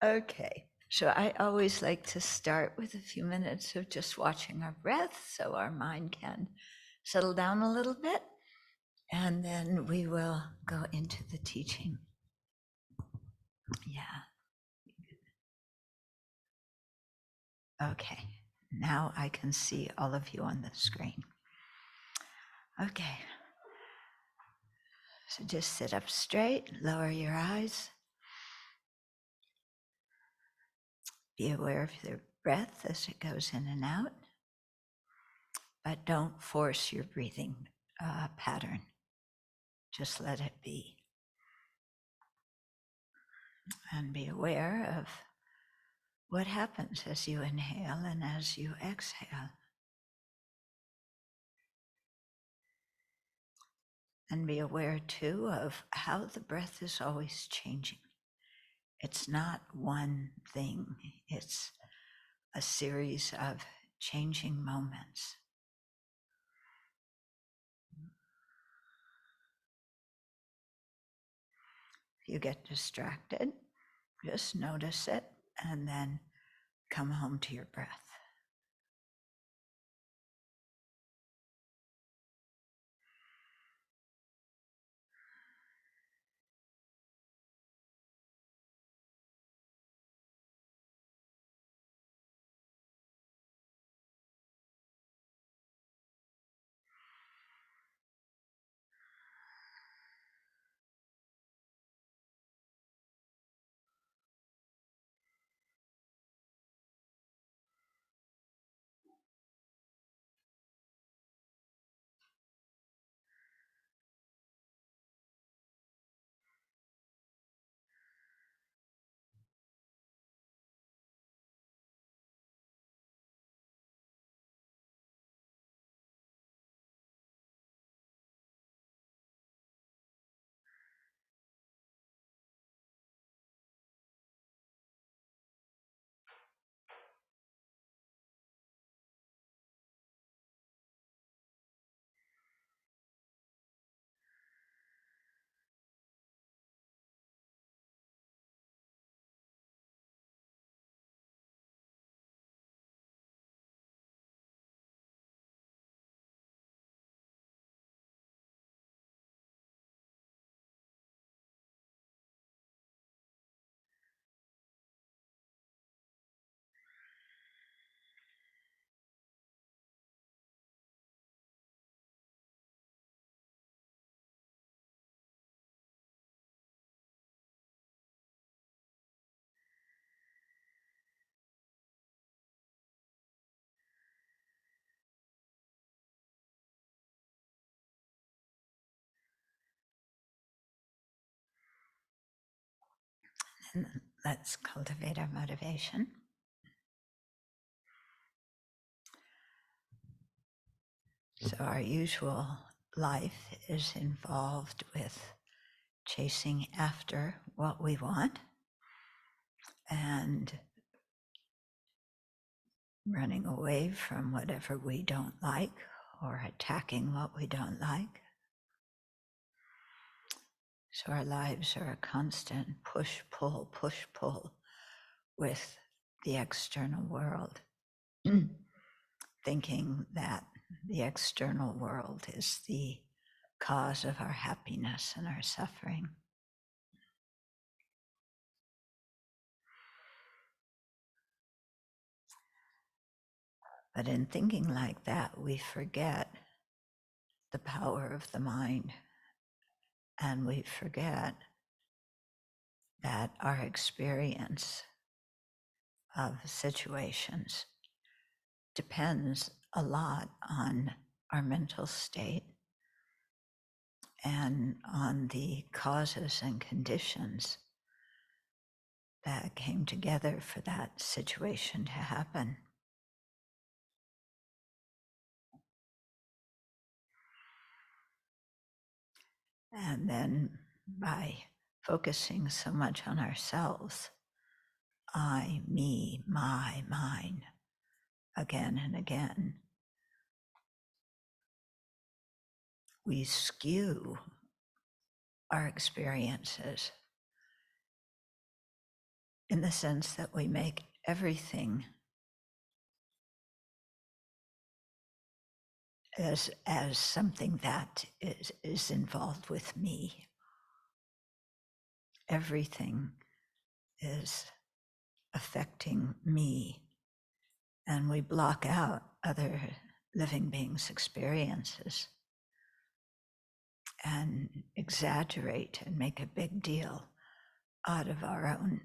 Okay, so I always like to start with a few minutes of just watching our breath so our mind can settle down a little bit, and then we will go into the teaching. Yeah. Okay, now I can see all of you on the screen. Okay, so just sit up straight, lower your eyes, be aware of your breath as it goes in and out, but don't force your breathing pattern. Just let it be. And be aware of what happens as you inhale and as you exhale. And be aware too of how the breath is always changing. It's not one thing, it's a series of changing moments. If you get distracted, just notice it and then come home to your breath. And let's cultivate our motivation. So our usual life is involved with chasing after what we want and running away from whatever we don't like or attacking what we don't like. So our lives are a constant push-pull with the external world, thinking that the external world is the cause of our happiness and our suffering. But in thinking like that, we forget the power of the mind, and we forget that our experience of situations depends a lot on our mental state and on the causes and conditions that came together for that situation to happen. And then by focusing so much on ourselves, I, me, my, mine, again and again, we skew our experiences in the sense that we make everything as something that is involved with me. Everything is affecting me, and we block out other living beings' experiences and exaggerate and make a big deal out of our own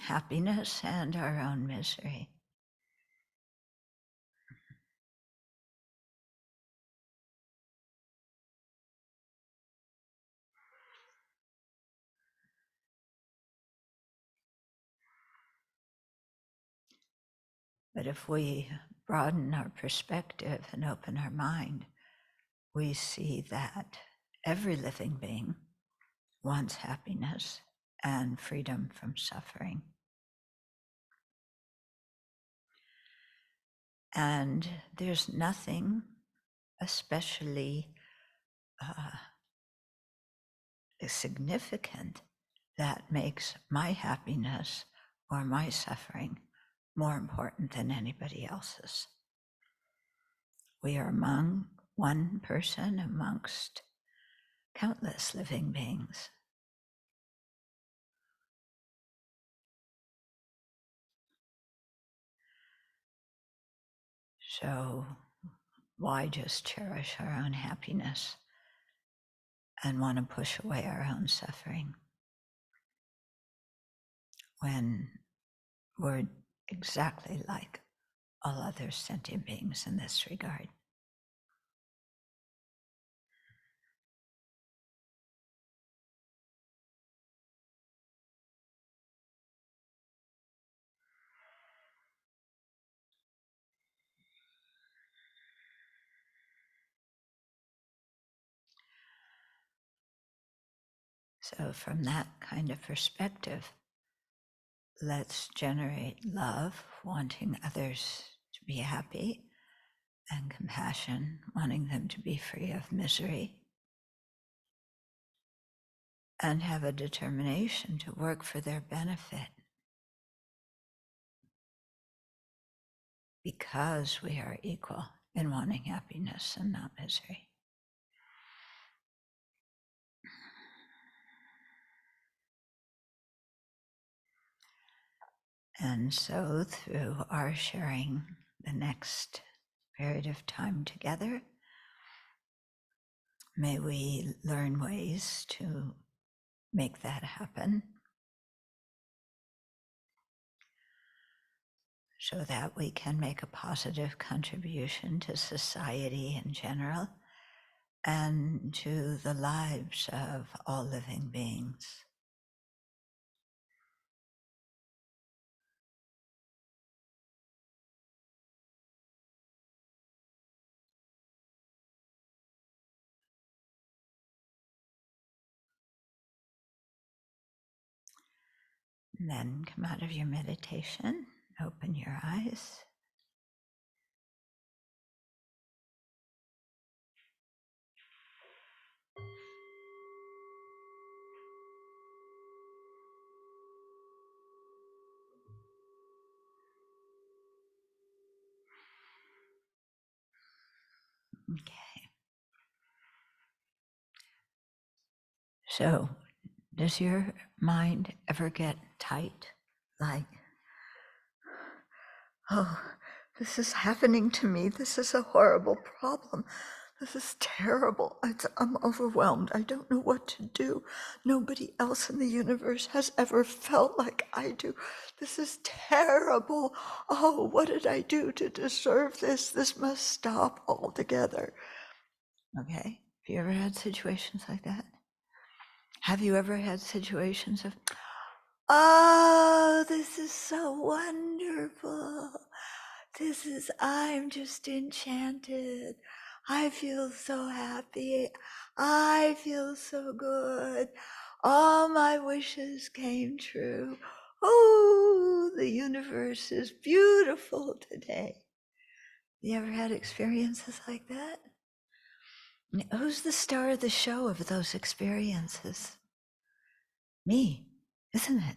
happiness and our own misery. But if we broaden our perspective and open our mind, we see that every living being wants happiness and freedom from suffering. And there's nothing especially significant that makes my happiness or my suffering more important than anybody else's. We are one person amongst countless living beings. So why just cherish our own happiness and want to push away our own suffering when we're exactly like all other sentient beings in this regard? So from that kind of perspective, let's generate love, wanting others to be happy, and compassion, wanting them to be free of misery, and have a determination to work for their benefit because we are equal in wanting happiness and not misery. And so through our sharing the next period of time together, may we learn ways to make that happen so that we can make a positive contribution to society in general and to the lives of all living beings. And then come out of your meditation, open your eyes. Okay. So, does your mind ever get tight? Like, oh, this is happening to me. This is a horrible problem. This is terrible. I'm overwhelmed. I don't know what to do. Nobody else in the universe has ever felt like I do. This is terrible. Oh, what did I do to deserve this? This must stop altogether. Okay. Have you ever had situations like that? Have you ever had situations of, oh, this is so wonderful. I'm just enchanted. I feel so happy. I feel so good. All my wishes came true. Oh, the universe is beautiful today. You ever had experiences like that? Who's the star of the show of those experiences? Me, isn't it?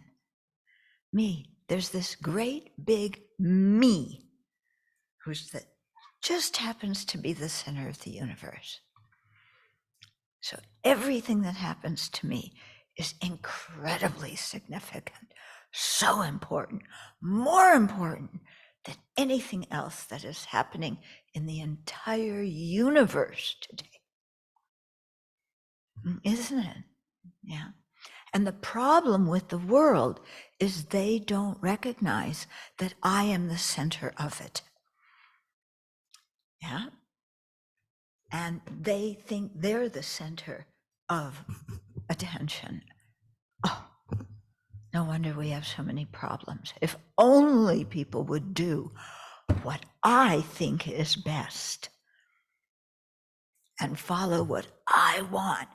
Me. There's this great big me just happens to be the center of the universe. So everything that happens to me is incredibly significant, so important, more important than anything else that is happening in the entire universe today. Isn't it? Yeah. And the problem with the world is they don't recognize that I am the center of it. Yeah. And they think they're the center of attention. Oh, no wonder we have so many problems. If only people would do what I think is best and follow what I want,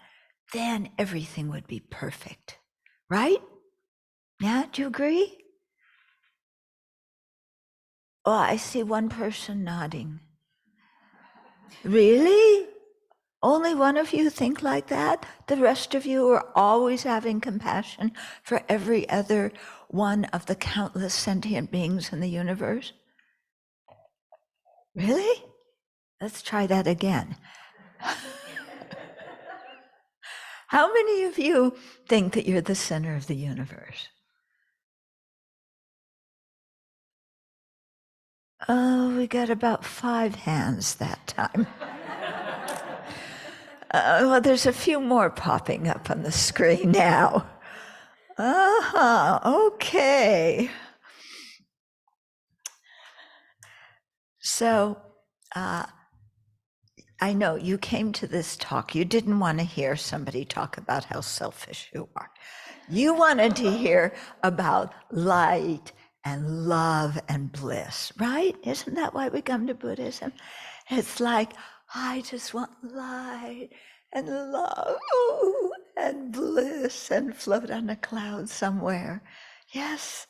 then everything would be perfect. Right? Yeah, do you agree? Oh, I see one person nodding. Really? Only one of you think like that? The rest of you are always having compassion for every other one of the countless sentient beings in the universe? Really? Let's try that again. How many of you think that you're the center of the universe? Oh, we got about 5 hands that time. Well, there's a few more popping up on the screen now. Okay. So, I know you came to this talk. You didn't want to hear somebody talk about how selfish you are. You wanted to hear about light and love and bliss, right? Isn't that why we come to Buddhism? It's like, I just want light and love and bliss and float on a cloud somewhere. Yes,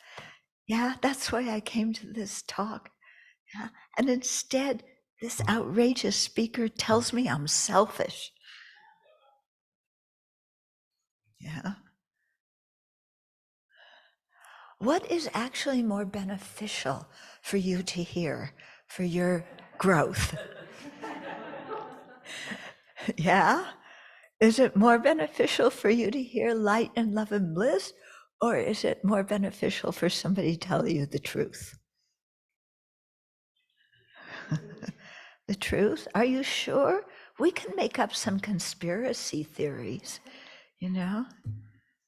yeah, that's why I came to this talk. Yeah. And instead, this outrageous speaker tells me I'm selfish. Yeah. What is actually more beneficial for you to hear for your growth? Yeah? Is it more beneficial for you to hear light and love and bliss? Or is it more beneficial for somebody to tell you the truth? The truth? Are you sure? We can make up some conspiracy theories, you know?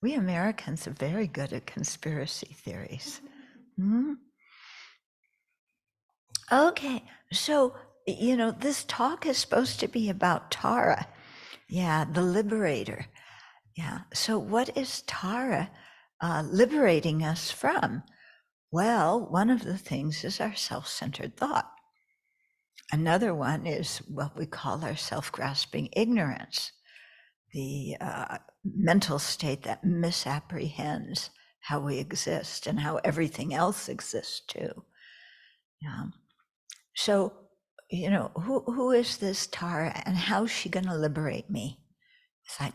We Americans are very good at conspiracy theories. Hmm? Okay, so, this talk is supposed to be about Tara. Yeah, the liberator. Yeah, so what is Tara liberating us from? Well, one of the things is our self-centered thought. Another one is what we call our self-grasping ignorance, the mental state that misapprehends how we exist and how everything else exists too. Yeah. So, who is this Tara and how's she going to liberate me? It's like,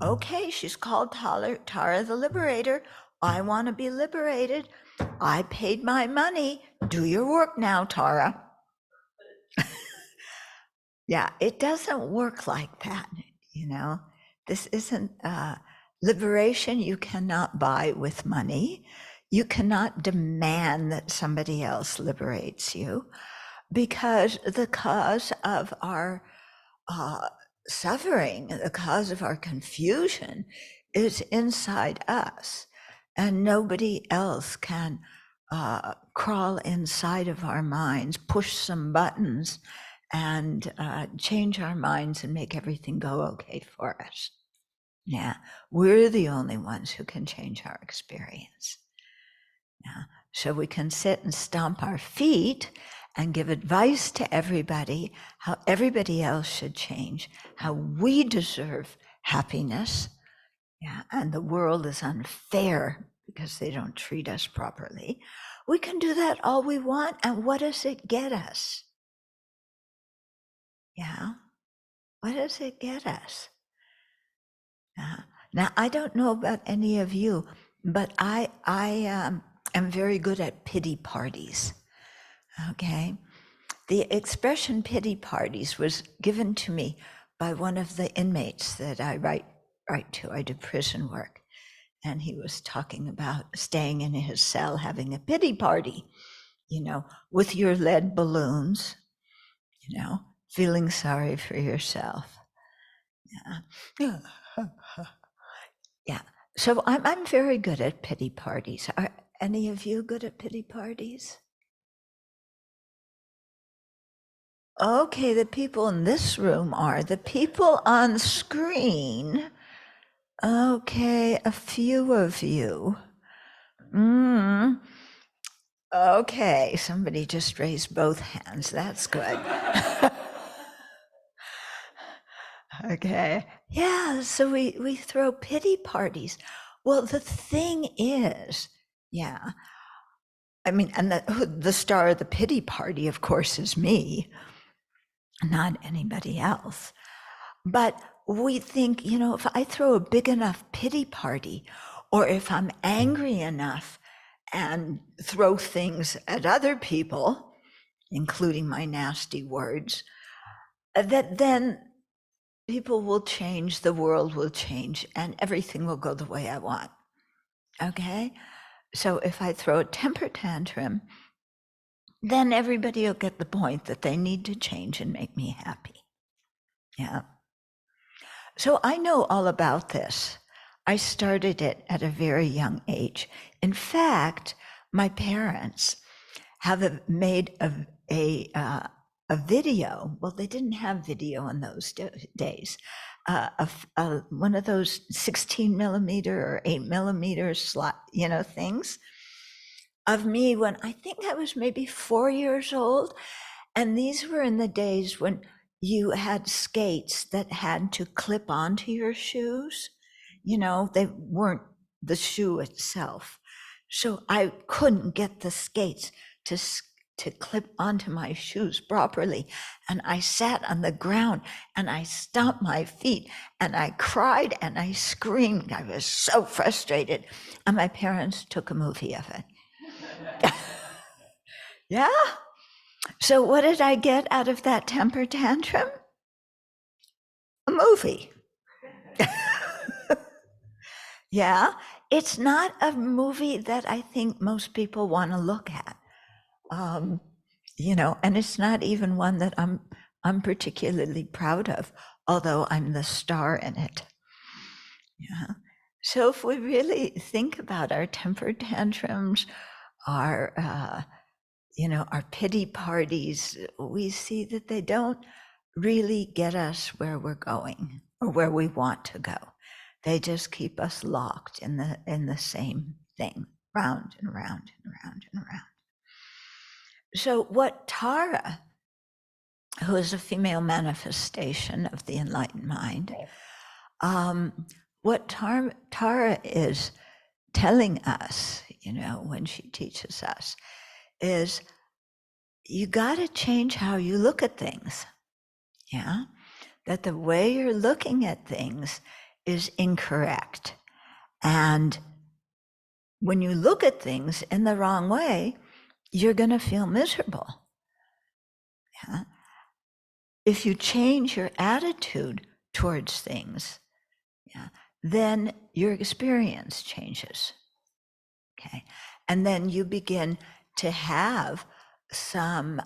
okay, she's called Tara the Liberator. I want to be liberated. I paid my money. Do your work now, Tara. Yeah, it doesn't work like that, This isn't liberation you cannot buy with money. You cannot demand that somebody else liberates you because the cause of our suffering, the cause of our confusion is inside us, and nobody else can crawl inside of our minds, push some buttons, and change our minds and make everything go okay for us. Yeah, we're the only ones who can change our experience. Yeah. So we can sit and stomp our feet and give advice to everybody, how everybody else should change, how we deserve happiness. Yeah, and the world is unfair because they don't treat us properly. We can do that all we want, and what does it get us? Yeah, what does it get us? Now, I don't know about any of you, but I am very good at pity parties, okay? The expression pity parties was given to me by one of the inmates that I write to. I do prison work. And he was talking about staying in his cell, having a pity party, with your lead balloons, feeling sorry for yourself. Yeah. Yeah. So I'm very good at pity parties. Are any of you good at pity parties? Okay, the people in this room are. The people on screen, okay, a few of you. Okay, somebody just raised both hands. That's good. Okay. Yeah, so we throw pity parties. Well, the thing is, yeah, I mean, and the star of the pity party, of course, is me, not anybody else. But we think, if I throw a big enough pity party, or if I'm angry enough and throw things at other people, including my nasty words, that then people will change, the world will change, and everything will go the way I want. Okay? So if I throw a temper tantrum, then everybody will get the point that they need to change and make me happy. Yeah. So I know all about this. I started it at a very young age. In fact, my parents have made a video. Well, they didn't have video in those days. One of those 16 millimeter or 8 millimeter slot, things of me when I think I was maybe 4 years old. And these were in the days when you had skates that had to clip onto your shoes. They weren't the shoe itself. So I couldn't get the skates to clip onto my shoes properly. And I sat on the ground and I stomped my feet and I cried and I screamed. I was so frustrated. And my parents took a movie of it. Yeah. So what did I get out of that temper tantrum? A movie. Yeah, it's not a movie that I think most people want to look at. And it's not even one that I'm particularly proud of, although I'm the star in it. Yeah. So if we really think about our temper tantrums, our our pity parties, we see that they don't really get us where we're going or where we want to go. They just keep us locked in the same thing, round and round and round and round. So what Tara, who is a female manifestation of the enlightened mind, what Tara is telling us, when she teaches us, is you got to change how you look at things. Yeah, that the way you're looking at things is incorrect. And when you look at things in the wrong way, you're going to feel miserable. Yeah? If you change your attitude towards things, then your experience changes. Okay, and then you begin to have some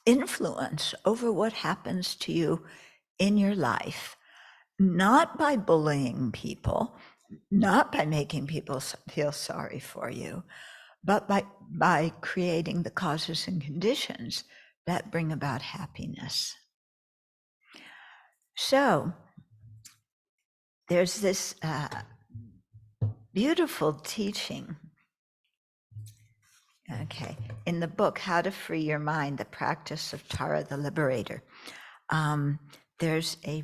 influence over what happens to you in your life, not by bullying people, not by making people feel sorry for you, but by creating the causes and conditions that bring about happiness. So there's this beautiful teaching, okay, in the book, How to Free Your Mind, The Practice of Tara the Liberator. There's a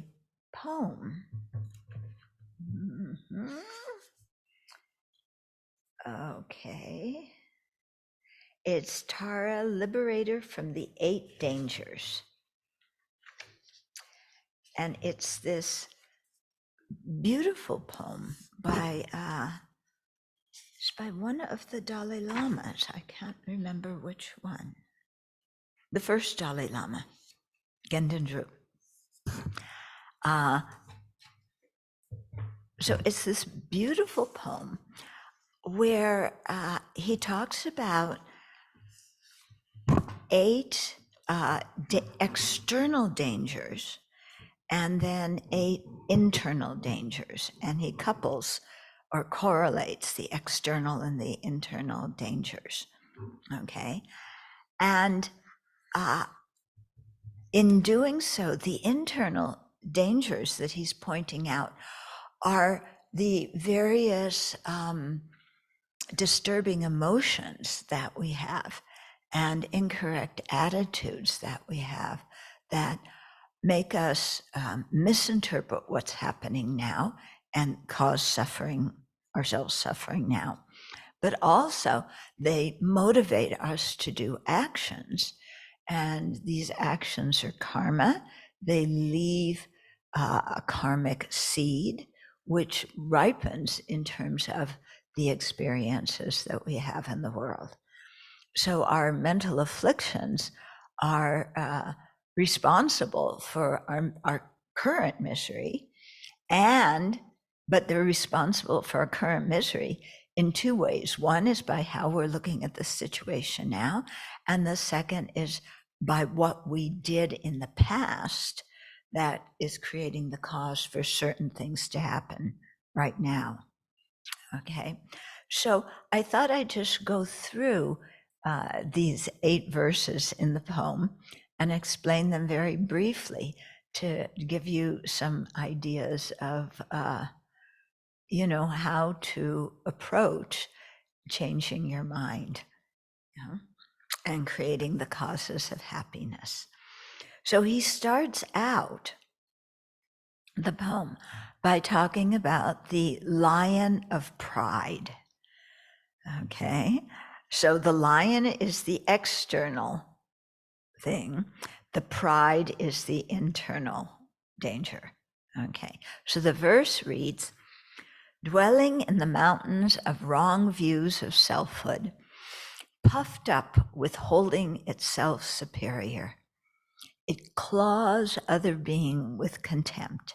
poem. Mm-hmm. Okay. It's Tara, Liberator from the 8 Dangers. And it's this beautiful poem by It's by one of the Dalai Lamas. I can't remember which one. The first Dalai Lama, Gendon Dru. So it's this beautiful poem where he talks about 8 external dangers and then 8 internal dangers. And he couples or correlates the external and the internal dangers. Okay. And in doing so, the internal dangers that he's pointing out are the various disturbing emotions that we have and incorrect attitudes that we have that make us misinterpret what's happening now and cause suffering, ourselves suffering now. But also they motivate us to do actions, and these actions are karma. They leave a karmic seed, which ripens in terms of the experiences that we have in the world. So our mental afflictions are responsible for our current misery, but they're responsible for our current misery in 2 ways. One is by how we're looking at the situation now, and the second is by what we did in the past that is creating the cause for certain things to happen right now. Okay, so I thought I'd just go through these 8 verses in the poem and explain them very briefly to give you some ideas of how to approach changing your mind, and creating the causes of happiness. So he starts out the poem by talking about the lion of pride. Okay, so the lion is the external thing, the pride is the internal danger. Okay, so the verse reads, dwelling in the mountains of wrong views of selfhood, puffed up with holding itself superior, it claws other being with contempt.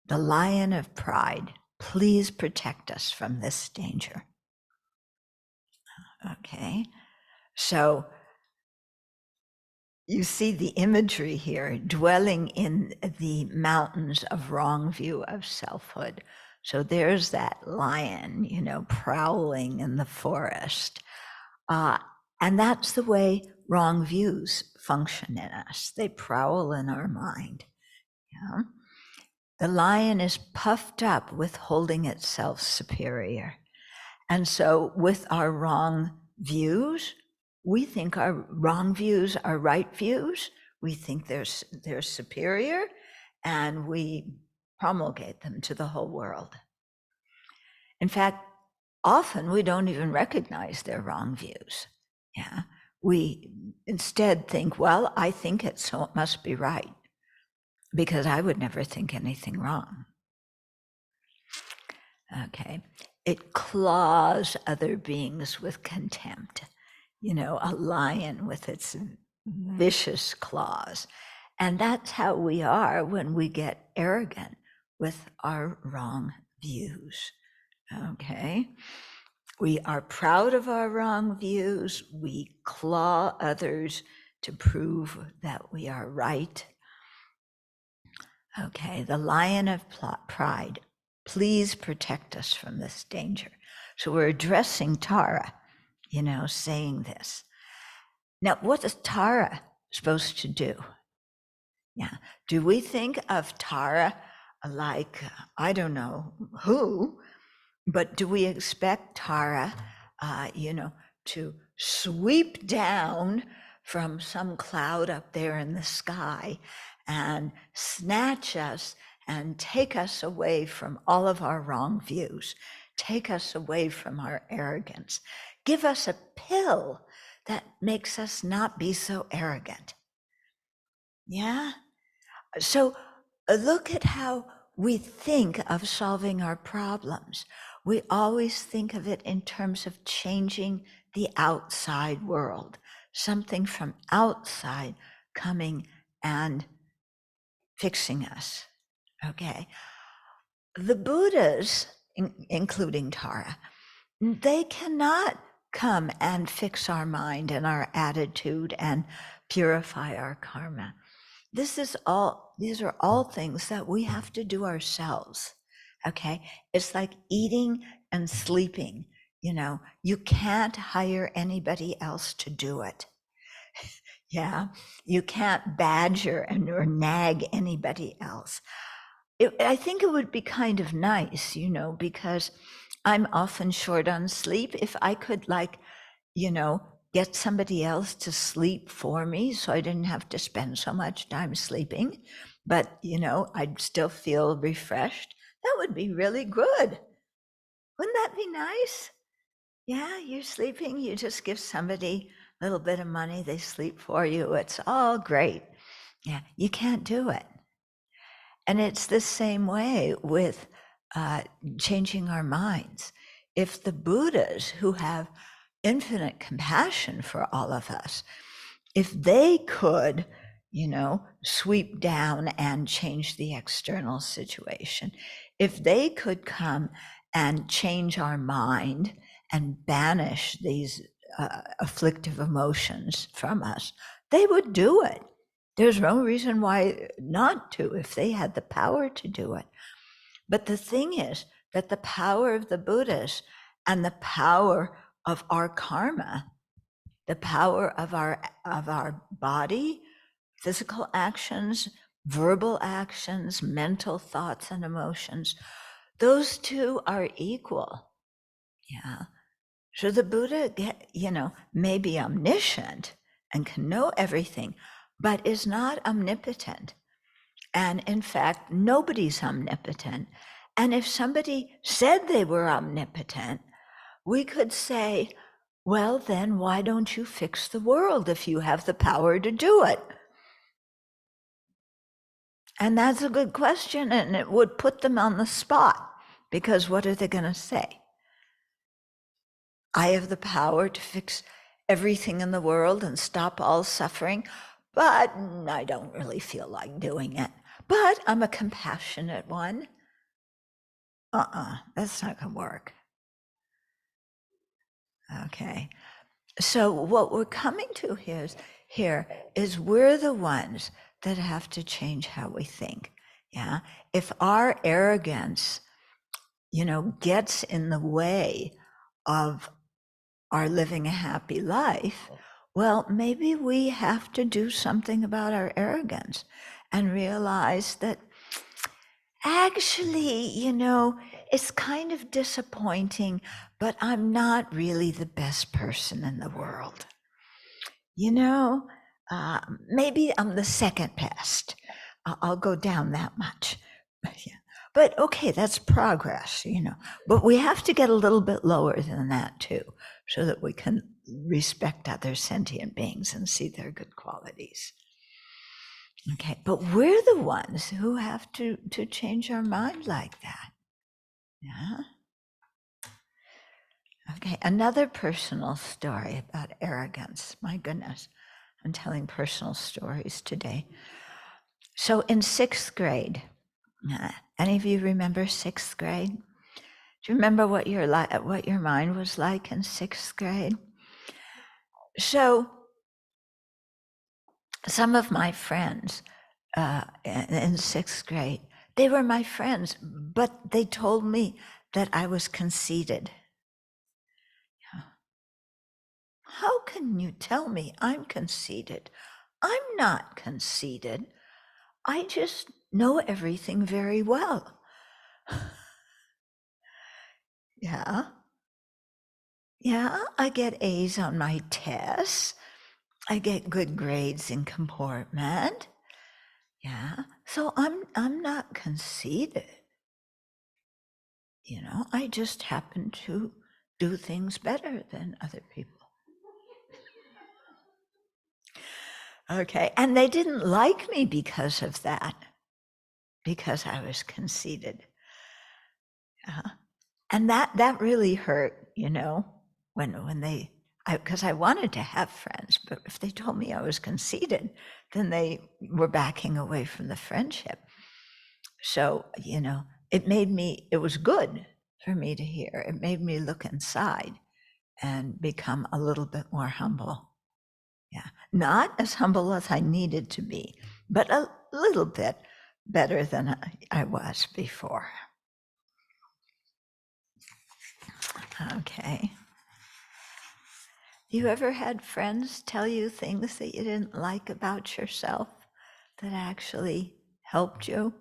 The lion of pride, please protect us from this danger. Okay, so you see the imagery here, dwelling in the mountains of wrong view of selfhood. So there's that lion, prowling in the forest. And that's the way wrong views function in us. They prowl in our mind. Yeah? The lion is puffed up with holding itself superior. And so with our wrong views, we think our wrong views are right views. We think they're superior, and we promulgate them to the whole world. In fact, often we don't even recognize they're wrong views. Yeah, we instead think, well, I think it, so it must be right, because I would never think anything wrong. Okay, it claws other beings with contempt. A lion with its vicious claws. And that's how we are when we get arrogant with our wrong views. Okay? We are proud of our wrong views. We claw others to prove that we are right. Okay, the lion of pride, please protect us from this danger. So we're addressing Tara, saying this. Now, what is Tara supposed to do? Yeah, do we think of Tara like, I don't know who, but do we expect Tara, to sweep down from some cloud up there in the sky and snatch us and take us away from all of our wrong views, take us away from our arrogance, give us a pill that makes us not be so arrogant? Yeah? So look at how we think of solving our problems. we always think of it in terms of changing the outside world, something from outside coming and fixing us, okay? The Buddhas, including Tara, they cannot come and fix our mind and our attitude and purify our karma. These are all things that we have to do ourselves. Okay. It's like eating and sleeping. You can't hire anybody else to do it. Yeah. You can't badger or nag anybody else. I think it would be kind of nice, because I'm often short on sleep. If I could get somebody else to sleep for me so I didn't have to spend so much time sleeping, but, I'd still feel refreshed, that would be really good. Wouldn't that be nice? Yeah, you're sleeping, you just give somebody a little bit of money, they sleep for you. It's all great. Yeah, you can't do it. And it's the same way with changing our minds. If the Buddhas, who have infinite compassion for all of us, if they could, sweep down and change the external situation, if they could come and change our mind and banish these afflictive emotions from us, they would do it. There's no reason why not to, if they had the power to do it. But the thing is that the power of the Buddhas and the power of our karma, the power of our body, physical actions, verbal actions, mental thoughts and emotions, those two are equal. Yeah. So the Buddha may be omniscient and can know everything, but is not omnipotent. And in fact, nobody's omnipotent. And if somebody said they were omnipotent, we could say, well, then why don't you fix the world if you have the power to do it? And that's a good question, and it would put them on the spot, because what are they going to say? I have the power to fix everything in the world and stop all suffering, but I don't really feel like doing it. But I'm a compassionate one. That's not going to work. Okay. So what we're coming to here is we're the ones that have to change how we think. Yeah. If our arrogance, gets in the way of our living a happy life, well, maybe we have to do something about our arrogance and realize that actually, it's kind of disappointing, but I'm not really the best person in the world. Maybe I'm the second best. I'll go down that much. But okay, that's progress, But we have to get a little bit lower than that too, so that we can respect other sentient beings and see their good qualities. Okay, but we're the ones who have to change our mind like that. Yeah. Okay, another personal story about arrogance. My goodness, I'm telling personal stories today. So in 6th grade, any of you remember 6th grade? Do you remember what your mind was like in 6th grade? So some of my friends in 6th grade, they were my friends, but they told me that I was conceited. How can you tell me I'm conceited? I'm not conceited. I just know everything very well. Yeah. Yeah, I get A's on my tests. I get good grades in comportment. Yeah. So I'm not conceited. I just happen to do things better than other people. Okay. And they didn't like me because of that, because I was conceited. And that really hurt, when they, because I wanted to have friends, but if they told me I was conceited, then they were backing away from the friendship. So, it was good for me to hear. It made me look inside and become a little bit more humble. Yeah. Not as humble as I needed to be, but a little bit better than I was before. Okay. You ever had friends tell you things that you didn't like about yourself that actually helped you?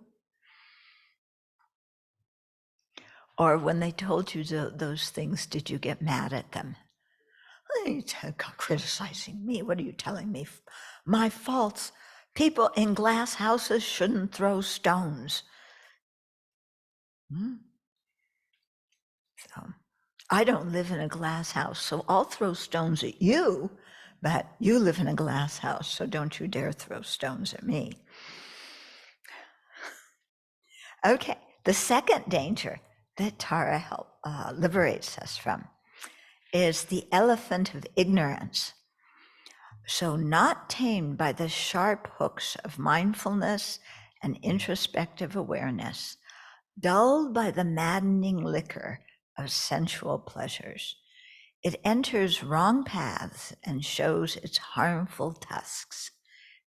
Or when they told you those things, did you get mad at them? You're criticizing me. What are you telling me? My faults. People in glass houses shouldn't throw stones. So I don't live in a glass house, so I'll throw stones at you, but you live in a glass house, so don't you dare throw stones at me. Okay, the second danger that Tara liberates us from is the elephant of ignorance. So not tamed by the sharp hooks of mindfulness and introspective awareness, dulled by the maddening liquor of sensual pleasures, it enters wrong paths and shows its harmful tusks.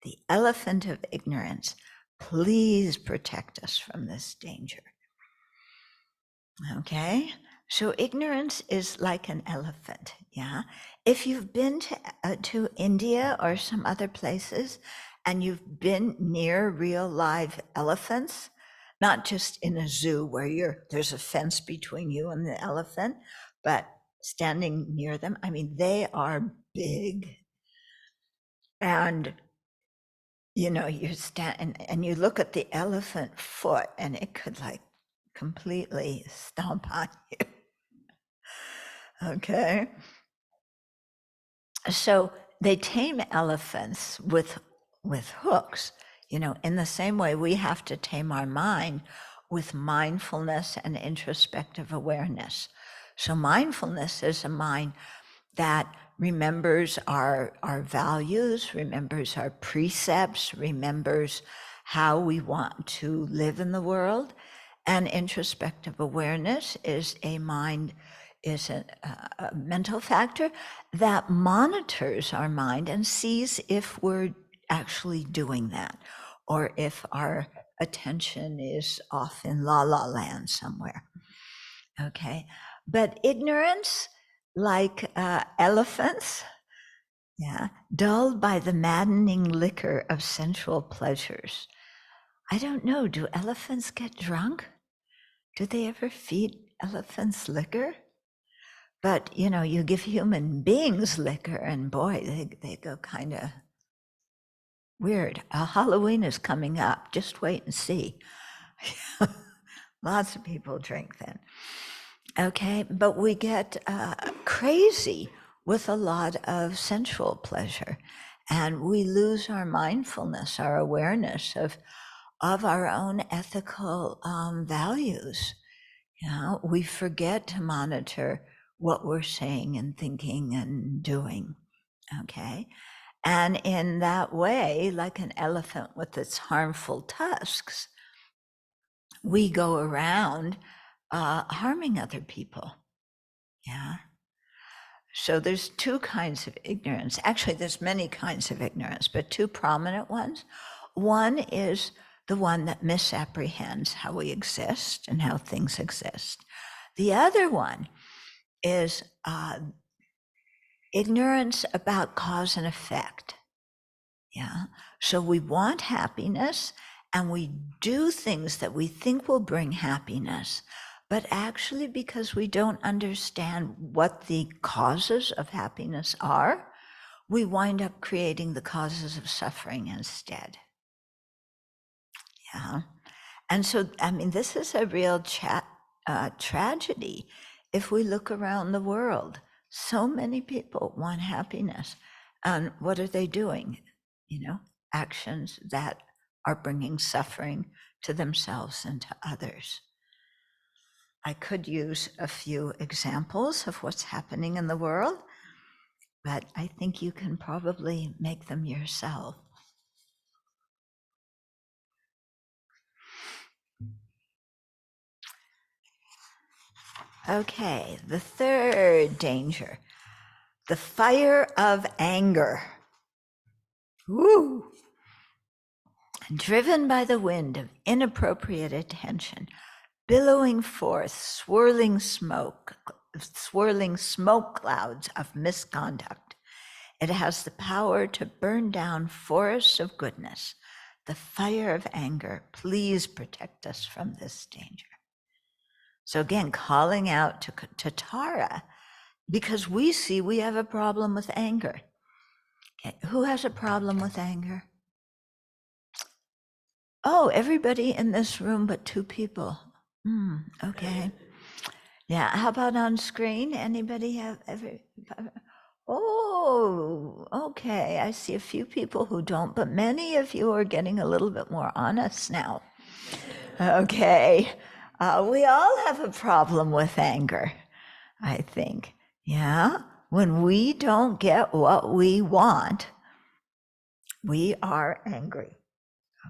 The elephant of ignorance, please protect us from this danger. Okay, so ignorance is like an elephant. Yeah, if you've been to India or some other places, and you've been near real live elephants, not just in a zoo where there's a fence between you and the elephant, but standing near them. I mean, they are big, and you stand and you look at the elephant foot, and it could like completely stomp on you. Okay. So they tame elephants with hooks, in the same way we have to tame our mind with mindfulness and introspective awareness. So mindfulness is a mind that remembers our values, remembers our precepts, remembers how we want to live in the world. And introspective awareness is a mental factor that monitors our mind and sees if we're actually doing that, or if our attention is off in la la land somewhere. Okay, but ignorance, like elephants, yeah, dulled by the maddening liquor of sensual pleasures. I don't know, do elephants get drunk? Do they ever feed elephants liquor? But, you give human beings liquor and boy, they go kind of weird. Halloween is coming up. Just wait and see. Lots of people drink then. Okay, but we get crazy with a lot of sensual pleasure, and we lose our mindfulness, our awareness of our own ethical values. We forget to monitor what we're saying and thinking and doing. Okay, and in that way, like an elephant with its harmful tusks, we go around harming other people. Yeah. So there's two kinds of ignorance. Actually, there's many kinds of ignorance, but two prominent ones. One is the one that misapprehends how we exist and how things exist. The other one is ignorance about cause and effect. Yeah. So we want happiness and we do things that we think will bring happiness, but actually because we don't understand what the causes of happiness are, we wind up creating the causes of suffering instead. Yeah. And so, I mean, this is a real tragedy. If we look around the world, so many people want happiness. And what are they doing? Actions that are bringing suffering to themselves and to others. I could use a few examples of what's happening in the world, but I think you can probably make them yourself. Okay, the third danger, the fire of anger. Woo! Driven by the wind of inappropriate attention, billowing forth swirling smoke clouds of misconduct. It has the power to burn down forests of goodness. The fire of anger, please protect us from this danger. So again, calling out to Tara, because we see we have a problem with anger. Okay. Who has a problem with anger? Oh, everybody in this room but two people. Okay. Yeah, how about on screen? Anybody have Oh, okay. I see a few people who don't, but many of you are getting a little bit more honest now. Okay. We all have a problem with anger, I think. Yeah. When we don't get what we want, we are angry.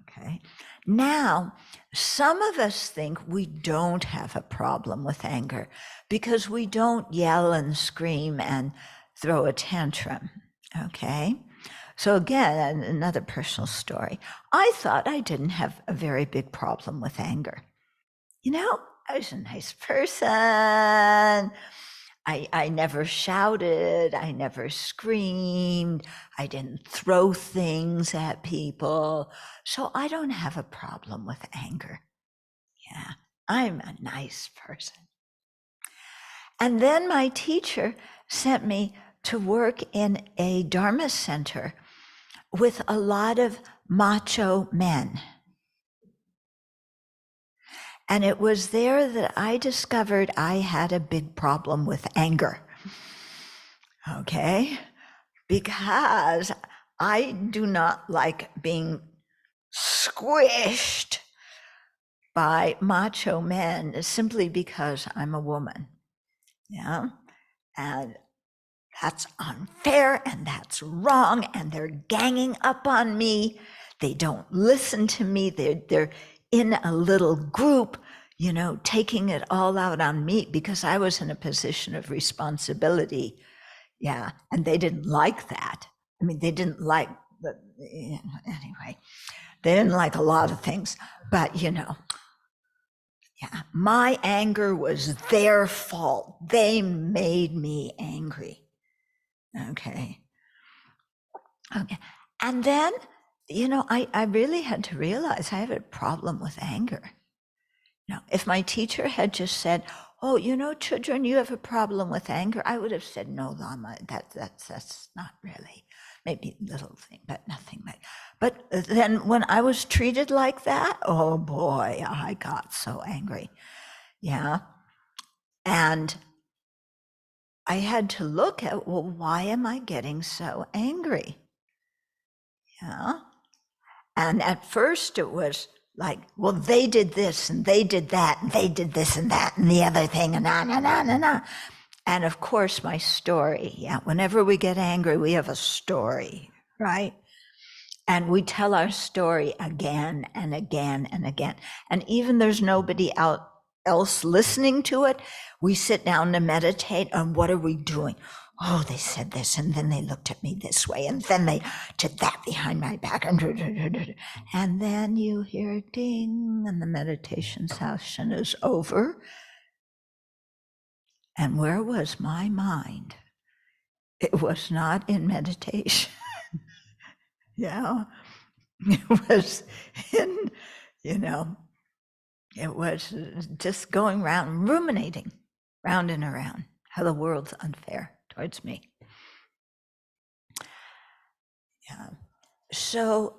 Okay. Now, some of us think we don't have a problem with anger because we don't yell and scream and throw a tantrum. Okay. So again, another personal story. I thought I didn't have a very big problem with anger. You know, I was a nice person. I never shouted, I never screamed, I didn't throw things at people. So I don't have a problem with anger. Yeah, I'm a nice person. And then my teacher sent me to work in a Dharma center with a lot of macho men. And it was there that I discovered I had a big problem with anger. Okay? Because I do not like being squished by macho men simply because I'm a woman. Yeah? And that's unfair and that's wrong and they're ganging up on me. They don't listen to me. They're in a little group, you know, taking it all out on me because I was in a position of responsibility. Yeah, and they didn't like that. I mean, they didn't like the, anyway, they didn't like a lot of things, but you know, yeah, my anger was their fault. They made me angry. Okay. Okay. And then, you know, I really had to realize I have a problem with anger. Now, if my teacher had just said, oh, you know, Chodron, you have a problem with anger, I would have said, no, Lama, that's not really, maybe a little thing, but nothing. But then when I was treated like that, oh boy, I got so angry. Yeah. And I had to look at, well, why am I getting so angry? Yeah. And at first it was like, well, they did this and they did that and they did this and that and the other thing and na. And of course, my story. Yeah, whenever we get angry, we have a story, right? And we tell our story again and again and again. And even there's nobody else listening to it, we sit down to meditate on what are we doing? Oh, they said this, and then they looked at me this way, and then they did that behind my back, and then you hear ding, and the meditation session is over. And where was my mind? It was not in meditation. Yeah, it was in, you know, it was just going around, ruminating, round and around, how the world's unfair towards me. Yeah. So,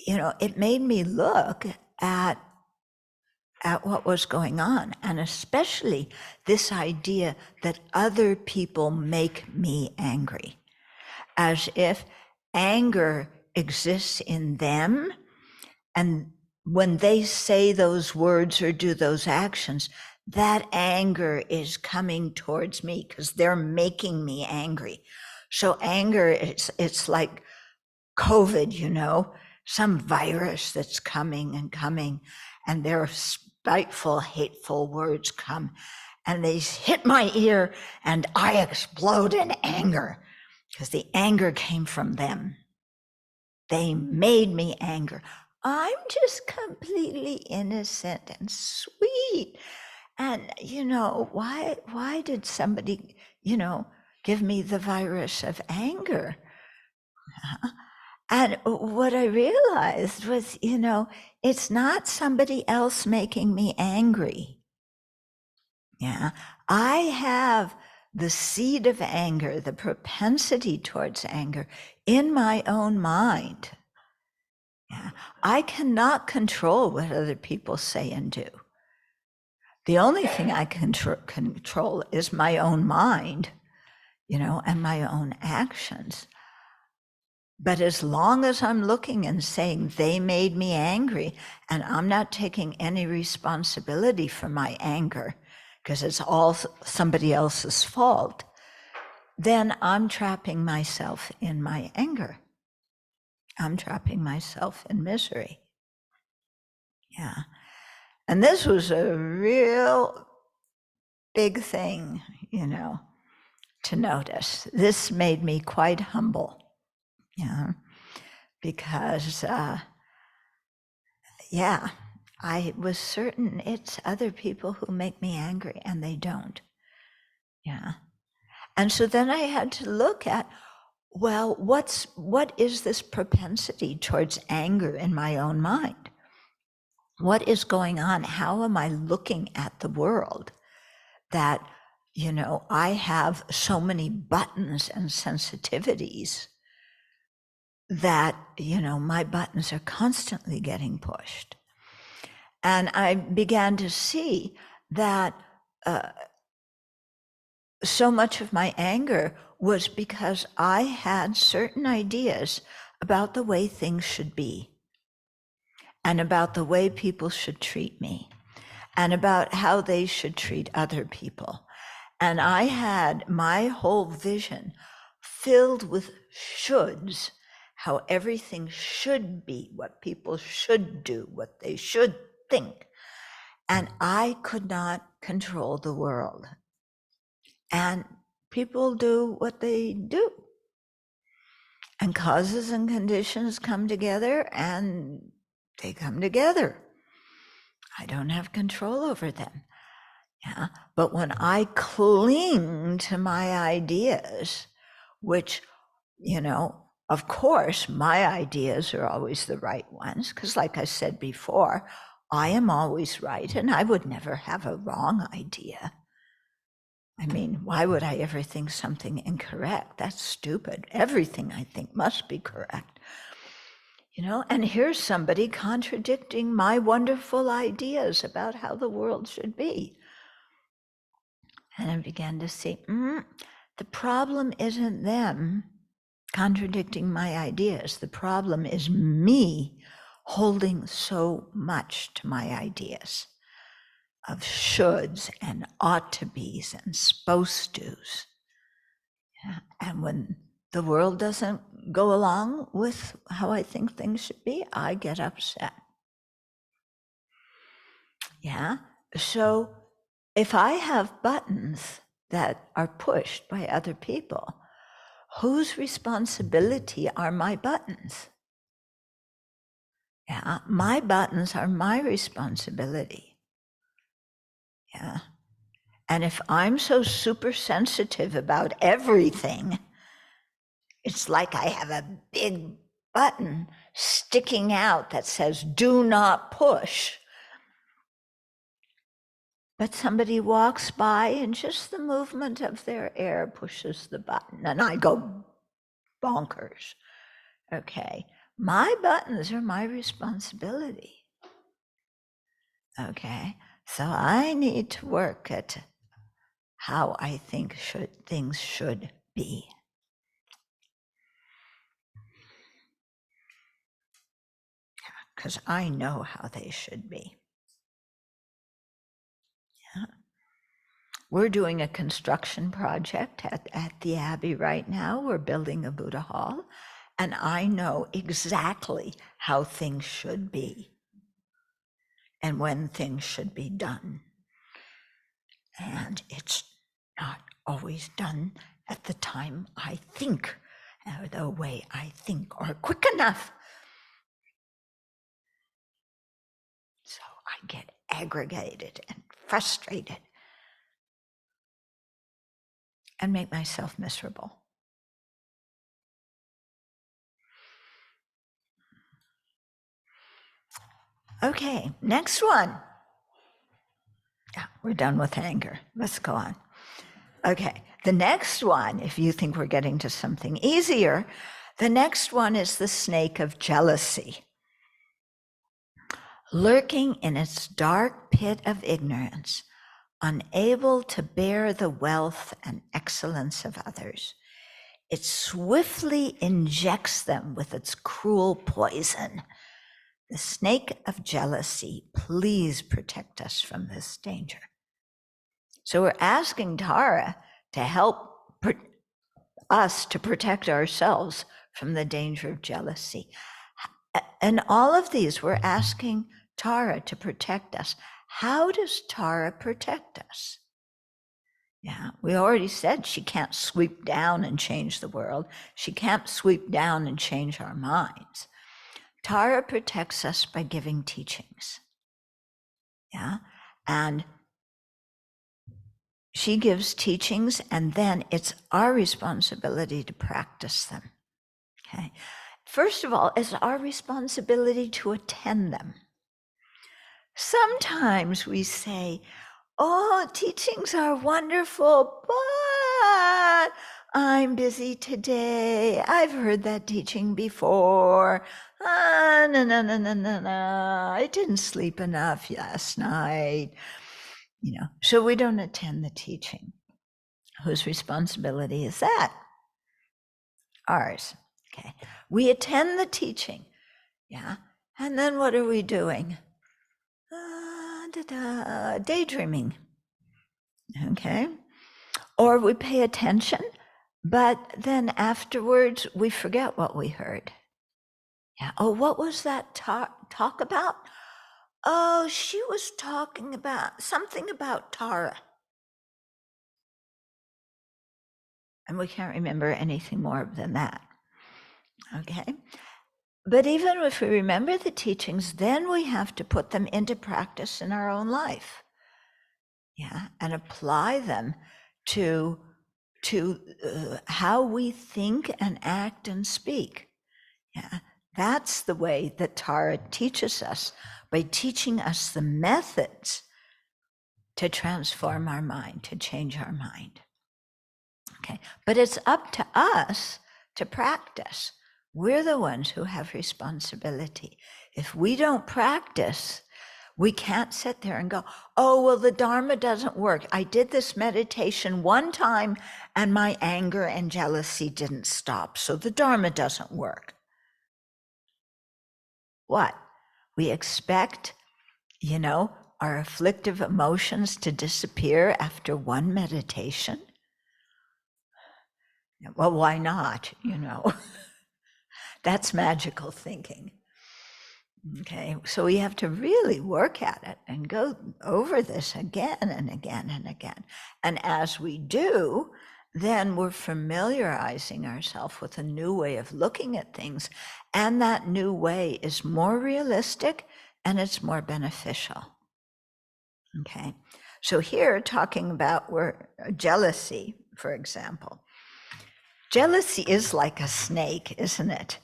you know, it made me look at what was going on, and especially this idea that other people make me angry, as if anger exists in them and when they say those words or do those actions, that anger is coming towards me because they're making me angry. So anger, it's like COVID, you know, some virus that's coming and coming, and their spiteful, hateful words come, and they hit my ear, and I explode in anger because the anger came from them. They made me angry. I'm just completely innocent and sweet. And, you know, why did somebody, you know, give me the virus of anger? And what I realized was, you know, it's not somebody else making me angry. Yeah. I have the seed of anger, the propensity towards anger in my own mind. Yeah. I cannot control what other people say and do. The only thing I can control is my own mind, you know, and my own actions. But as long as I'm looking and saying they made me angry, and I'm not taking any responsibility for my anger, because it's all somebody else's fault, then I'm trapping myself in my anger. I'm trapping myself in misery. Yeah. And this was a real big thing, you know, to notice. This made me quite humble, yeah, because, yeah, I was certain it's other people who make me angry, and they don't, yeah. And so then I had to look at, well, what is this propensity towards anger in my own mind? What is going on? How am I looking at the world that, you know, I have so many buttons and sensitivities that, you know, my buttons are constantly getting pushed. And I began to see that so much of my anger was because I had certain ideas about the way things should be, and about the way people should treat me, and about how they should treat other people. And I had my whole vision filled with shoulds, how everything should be, what people should do, what they should think. And I could not control the world. And people do what they do. And causes and conditions come together, and they come together. I don't have control over them. Yeah. But when I cling to my ideas, which, you know, of course, my ideas are always the right ones, because like I said before, I am always right, and I would never have a wrong idea. I mean, why would I ever think something incorrect? That's stupid. Everything I think must be correct. You know, and here's somebody contradicting my wonderful ideas about how the world should be. And I began to see, the problem isn't them contradicting my ideas. The problem is me holding so much to my ideas of shoulds and ought to be's and supposed to's. Yeah. And when the world doesn't go along with how I think things should be, I get upset. Yeah. So if I have buttons that are pushed by other people, whose responsibility are my buttons? Yeah, my buttons are my responsibility. Yeah. And if I'm so super sensitive about everything, it's like I have a big button sticking out that says, do not push. But somebody walks by and just the movement of their air pushes the button, and I go bonkers. Okay, my buttons are my responsibility. Okay, so I need to work at how I think things should be. because I know how they should be. Yeah. We're doing a construction project at the Abbey right now. We're building a Buddha hall, and I know exactly how things should be and when things should be done. And it's not always done at the time I think, or the way I think, or quick enough. So I get aggravated and frustrated and make myself miserable. Okay, next one. Yeah, we're done with anger. Let's go on. Okay, the next one, if you think we're getting to something easier, the next one is the snake of jealousy. Lurking in its dark pit of ignorance, unable to bear the wealth and excellence of others, it swiftly injects them with its cruel poison. The snake of jealousy, please protect us from this danger. So we're asking Tara to help us to protect ourselves from the danger of jealousy. And all of these, we're asking Tara to protect us. How does Tara protect us? Yeah, we already said she can't sweep down and change the world. She can't sweep down and change our minds. Tara protects us by giving teachings. Yeah, and she gives teachings, and then it's our responsibility to practice them. Okay. First of all, it's our responsibility to attend them. Sometimes we say, oh, teachings are wonderful, but I'm busy today. I've heard that teaching before. I didn't sleep enough last night. So we don't attend the teaching. Whose responsibility is that? Ours. Okay. We attend the teaching. Yeah. And then what are we doing? Daydreaming. Okay. Or we pay attention, but then afterwards we forget what we heard. Yeah. Oh, what was that talk about? Oh, she was talking about something about Tara. And we can't remember anything more than that. Okay. But even if we remember the teachings, then we have to put them into practice in our own life. Yeah, and apply them to how we think and act and speak. Yeah, that's the way that Tara teaches us, by teaching us the methods to transform our mind, to change our mind. Okay, but it's up to us to practice. We're the ones who have responsibility. If we don't practice, we can't sit there and go, oh, well, the Dharma doesn't work. I did this meditation one time and my anger and jealousy didn't stop, so the Dharma doesn't work. What? We expect, our afflictive emotions to disappear after one meditation? Well, why not? That's magical thinking. Okay, so we have to really work at it and go over this again and again and again. And as we do, then we're familiarizing ourselves with a new way of looking at things. And that new way is more realistic and it's more beneficial. Okay, so here talking about jealousy, for example. Jealousy is like a snake, isn't it?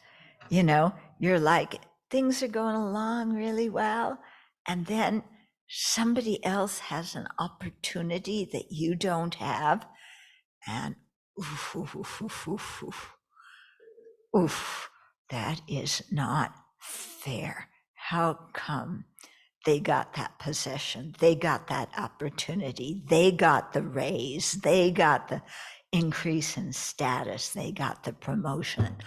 You're like, things are going along really well, and then somebody else has an opportunity that you don't have, and oof, that is not fair. How come they got that possession? They got that opportunity. They got the raise. They got the increase in status. They got the promotion.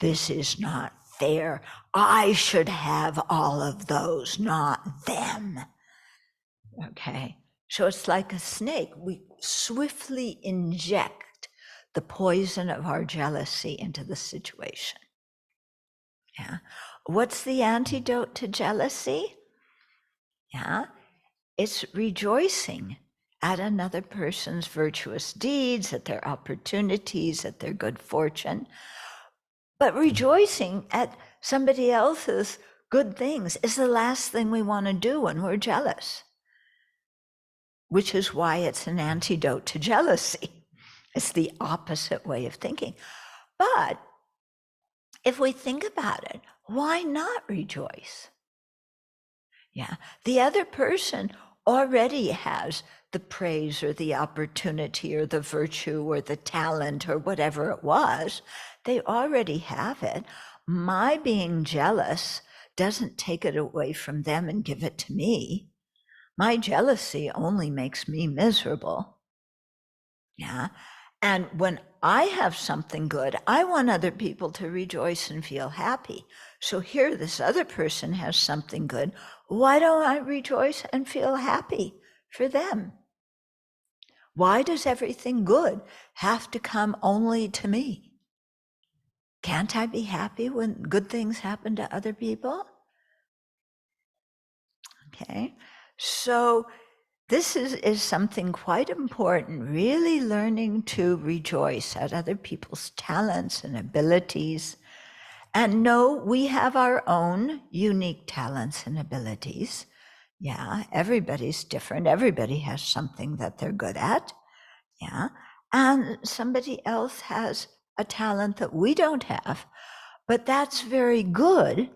This is not fair. I should have all of those, not them. Okay, so it's like a snake. We swiftly inject the poison of our jealousy into the situation. Yeah. What's the antidote to jealousy? Yeah. It's rejoicing at another person's virtuous deeds, at their opportunities, at their good fortune. But rejoicing at somebody else's good things is the last thing we want to do when we're jealous, which is why it's an antidote to jealousy. It's the opposite way of thinking. But if we think about it, why not rejoice? Yeah, the other person already has the praise or the opportunity or the virtue or the talent or whatever it was. They already have it. My being jealous doesn't take it away from them and give it to me. My jealousy only makes me miserable. Yeah. And when I have something good, I want other people to rejoice and feel happy. So here, this other person has something good. Why don't I rejoice and feel happy for them? Why does everything good have to come only to me? Can't I be happy when good things happen to other people? Okay. So this is something quite important, really learning to rejoice at other people's talents and abilities. And know we have our own unique talents and abilities. Yeah, everybody's different. Everybody has something that they're good at. Yeah. And somebody else has a talent that we don't have. But that's very good,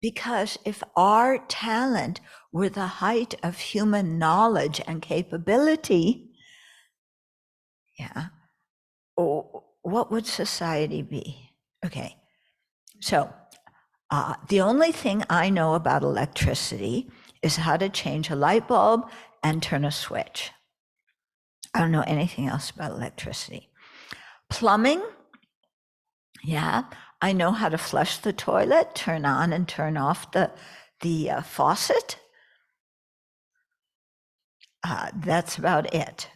because if our talent were the height of human knowledge and capability, yeah, what would society be? Okay, so the only thing I know about electricity is how to change a light bulb and turn a switch. I don't know anything else about electricity. Plumbing, yeah, I know how to flush the toilet, turn on and turn off the faucet. That's about it.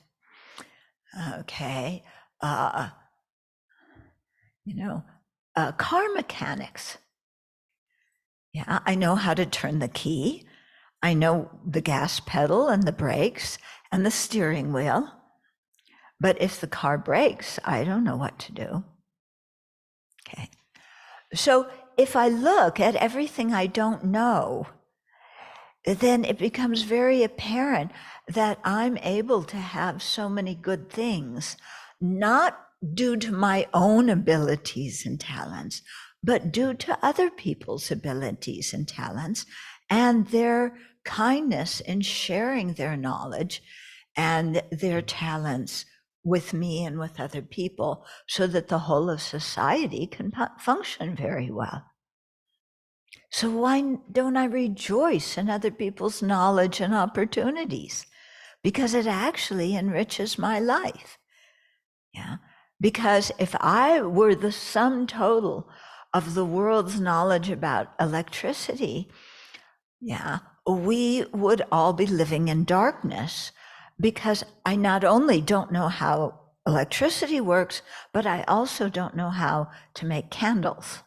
Okay. Car mechanics. Yeah, I know how to turn the key. I know the gas pedal and the brakes and the steering wheel. But if the car breaks, I don't know what to do. Okay. So if I look at everything I don't know, then it becomes very apparent that I'm able to have so many good things, not due to my own abilities and talents, but due to other people's abilities and talents and their kindness in sharing their knowledge and their talents with me and with other people, so that the whole of society can function very well. So why don't I rejoice in other people's knowledge and opportunities? Because it actually enriches my life. Yeah. Because if I were the sum total of the world's knowledge about electricity, yeah, we would all be living in darkness, because I not only don't know how electricity works, but I also don't know how to make candles.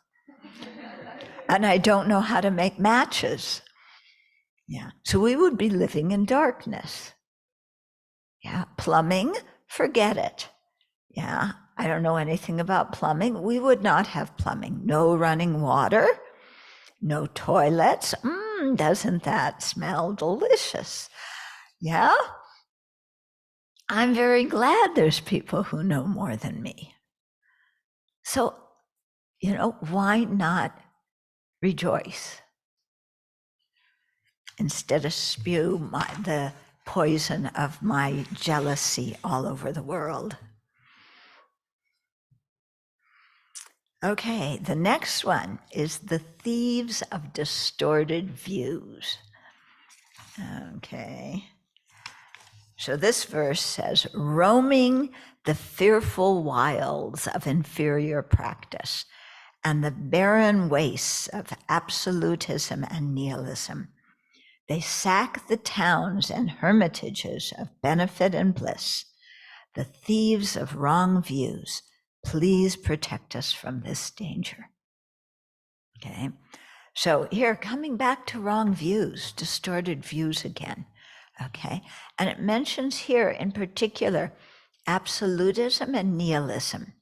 And I don't know how to make matches. Yeah, so we would be living in darkness. Yeah, plumbing, forget it. Yeah, I don't know anything about plumbing. We would not have plumbing. No running water, no toilets. Doesn't that smell delicious? Yeah, I'm very glad there's people who know more than me. So, why not rejoice instead of spew the poison of my jealousy all over the world? Okay, the next one is the thieves of distorted views. Okay. So this verse says, roaming the fearful wilds of inferior practice and the barren wastes of absolutism and nihilism. They sack the towns and hermitages of benefit and bliss. The thieves of wrong views, please protect us from this danger. Okay, so here, coming back to wrong views, distorted views again. Okay, and it mentions here in particular absolutism and nihilism.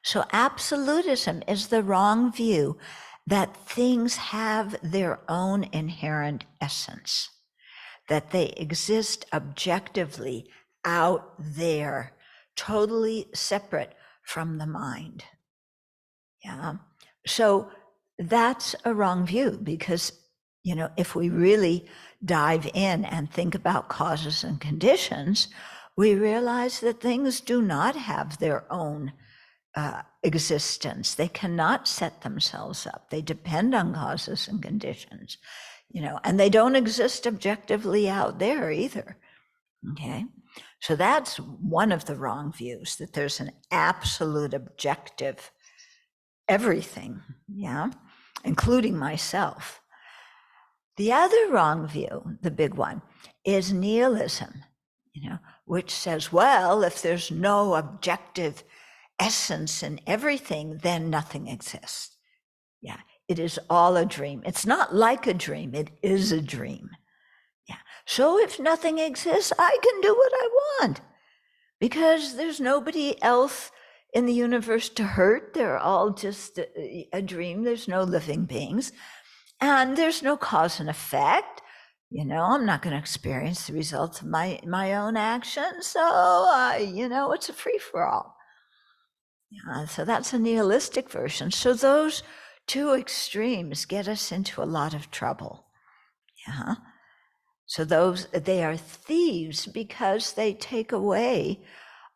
So absolutism is the wrong view that things have their own inherent essence, that they exist objectively out there, totally separate from the mind. Yeah. So that's a wrong view because, if we really dive in and think about causes and conditions, we realize that things do not have their own existence. They cannot set themselves up. They depend on causes and conditions, and they don't exist objectively out there either. Okay. So that's one of the wrong views, that there's an absolute objective everything, including myself. The other wrong view, the big one, is nihilism, which says, well, if there's no objective essence in everything, then nothing exists. Yeah, it is all a dream. It's not like a dream, it is a dream. Yeah. So if nothing exists, I can do what I want because there's nobody else in the universe to hurt. They're all just a dream. There's no living beings and there's no cause and effect. I'm not going to experience the results of my own actions. So, it's a free-for-all. So that's a nihilistic version. So those two extremes get us into a lot of trouble. Yeah. So they are thieves because they take away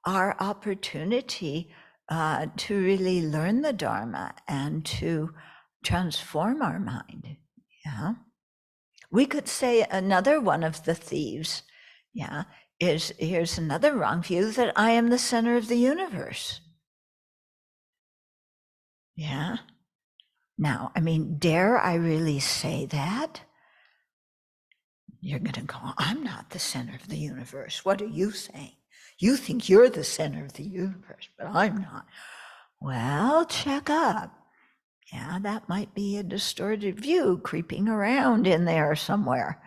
our opportunity to really learn the Dharma and to transform our mind. Yeah. We could say another one of the thieves, is here's another wrong view, that I am the center of the universe. Yeah. Now, dare I really say that? You're going to go, I'm not the center of the universe. What are you saying? You think you're the center of the universe, but I'm not. Well, check up. Yeah, that might be a distorted view creeping around in there somewhere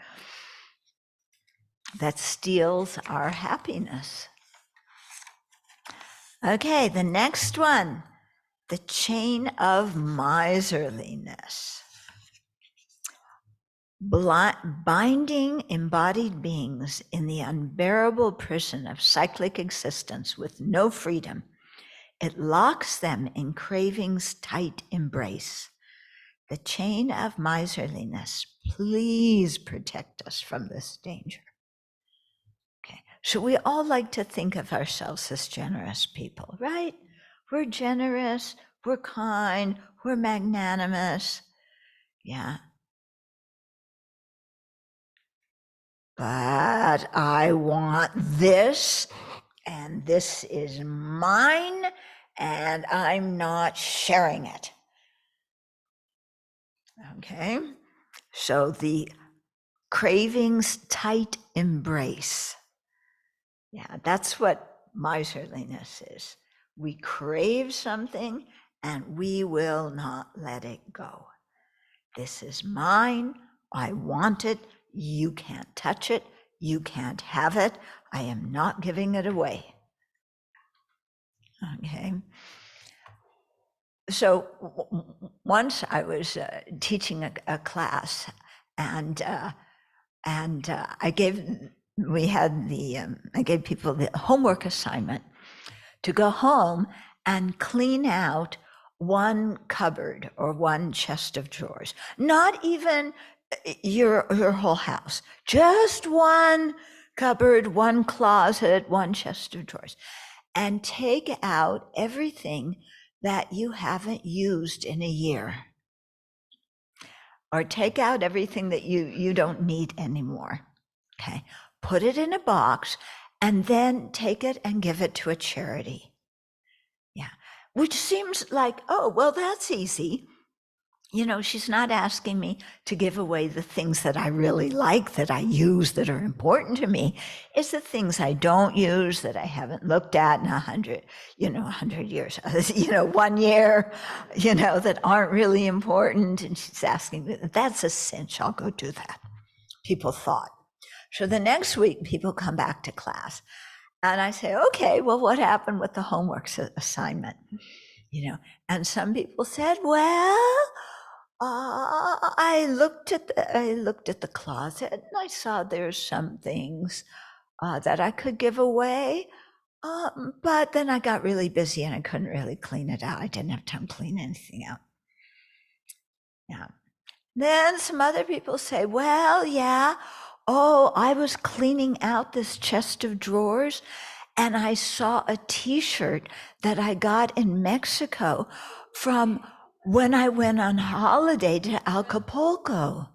that steals our happiness. Okay, the next one, the chain of miserliness. Binding embodied beings in the unbearable prison of cyclic existence with no freedom, it locks them in craving's tight embrace. The chain of miserliness, please protect us from this danger. Okay, so we all like to think of ourselves as generous people, right? We're generous, we're kind, we're magnanimous. Yeah. But I want this, and this is mine, and I'm not sharing it. Okay, so the craving's tight embrace. Yeah, that's what miserliness is. We crave something and we will not let it go. This is mine, I want it, you can't touch it, you can't have it, I am not giving it away. Okay. So once I was teaching a class, and I gave people the homework assignment to go home and clean out one cupboard or one chest of drawers, not even your whole house, just one cupboard, one closet, one chest of drawers, and take out everything that you haven't used in a year, or take out everything that you don't need anymore. Okay, put it in a box and then take it and give it to a charity. Yeah, which seems like, oh, well, that's easy. You know, she's not asking me to give away the things that I really like, that I use, that are important to me. It's the things I don't use, that I haven't looked at in 100 years, 1 year, that aren't really important. And she's asking me, that's a cinch, I'll go do that. People thought. So the next week, people come back to class. And I say, okay, well, what happened with the homework assignment? And some people said, well, I looked at the closet and I saw there's some things that I could give away, but then I got really busy and I couldn't really clean it out. I didn't have time to clean anything out. Yeah. Then some other people say, well, yeah, I was cleaning out this chest of drawers and I saw a T-shirt that I got in Mexico from when I went on holiday to Acapulco.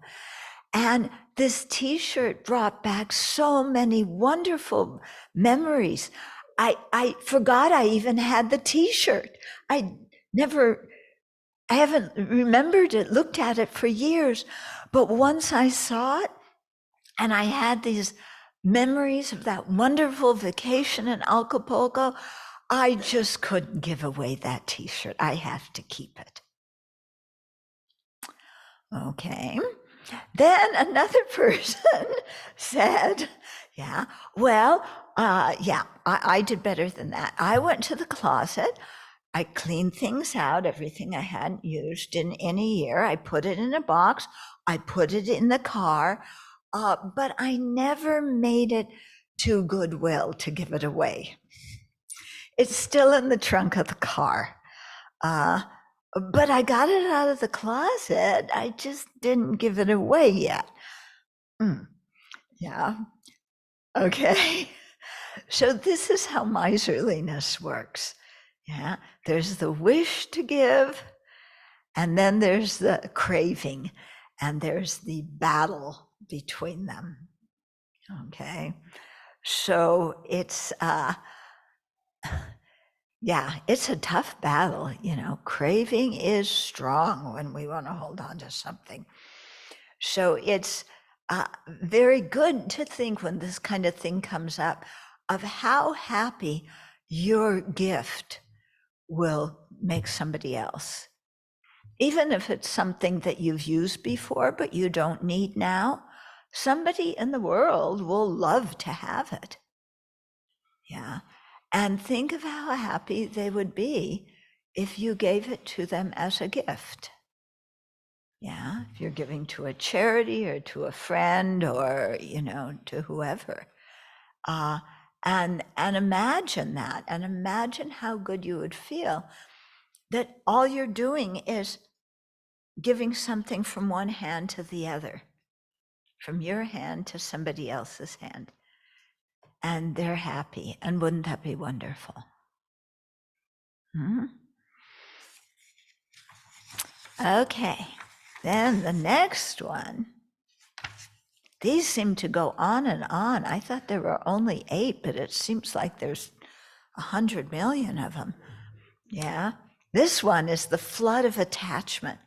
And this T-shirt brought back so many wonderful memories. I forgot I even had the T-shirt. I haven't remembered it, looked at it for years. But once I saw it, and I had these memories of that wonderful vacation in Acapulco, I just couldn't give away that T-shirt. I have to keep it. Okay. Then another person said, I did better than that. I went to the closet. I cleaned things out, everything I hadn't used in a year. I put it in a box. I put it in the car, but I never made it to Goodwill to give it away. It's still in the trunk of the car. But I got it out of the closet. I just didn't give it away yet. Yeah. Okay. So this is how miserliness works. Yeah. There's the wish to give, and then there's the craving, and there's the battle between them. Okay. So it's it's a tough battle. Craving is strong when we want to hold on to something. So it's very good to think when this kind of thing comes up of how happy your gift will make somebody else. Even if it's something that you've used before, but you don't need now, somebody in the world will love to have it. Yeah. And think of how happy they would be if you gave it to them as a gift. Yeah, if you're giving to a charity or to a friend or, to whoever. And imagine that, and imagine how good you would feel that all you're doing is giving something from one hand to the other, from your hand to somebody else's hand. And they're happy. And wouldn't that be wonderful? Okay, then the next one. These seem to go on and on. I thought there were only 8, but it seems like there's 100 million of them. Yeah, this one is the flood of attachment,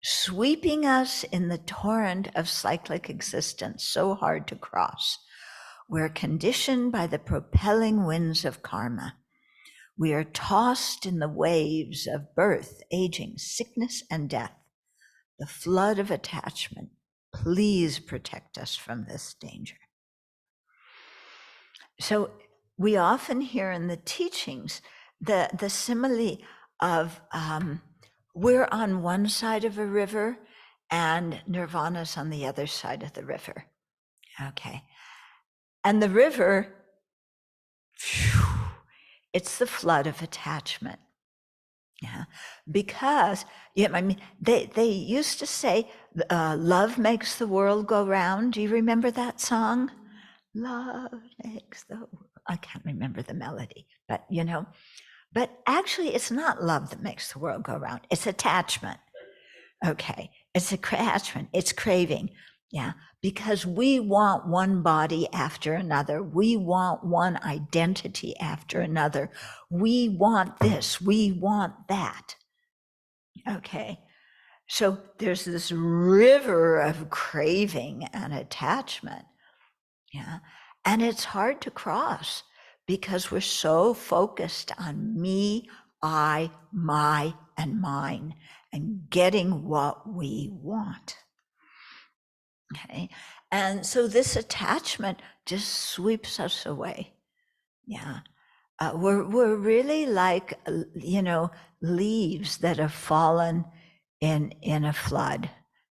sweeping us in the torrent of cyclic existence, so hard to cross. We're conditioned by the propelling winds of karma. We are tossed in the waves of birth, aging, sickness, and death. The flood of attachment. Please protect us from this danger. So we often hear in the teachings the simile of we're on one side of a river and nirvana's on the other side of the river. Okay. And the river, it's the flood of attachment. Yeah, because they used to say, love makes the world go round. Do you remember that song? Love makes the world. I can't remember the melody, but but actually it's not love that makes the world go round. It's attachment. Okay, it's attachment, it's craving. Yeah, because we want one body after another. We want one identity after another. We want this, we want that. Okay, so there's this river of craving and attachment. Yeah, and it's hard to cross because we're so focused on me, I, my, and mine, and getting what we want. Okay, and so this attachment just sweeps us away. Yeah, we're really like leaves that have fallen in a flood.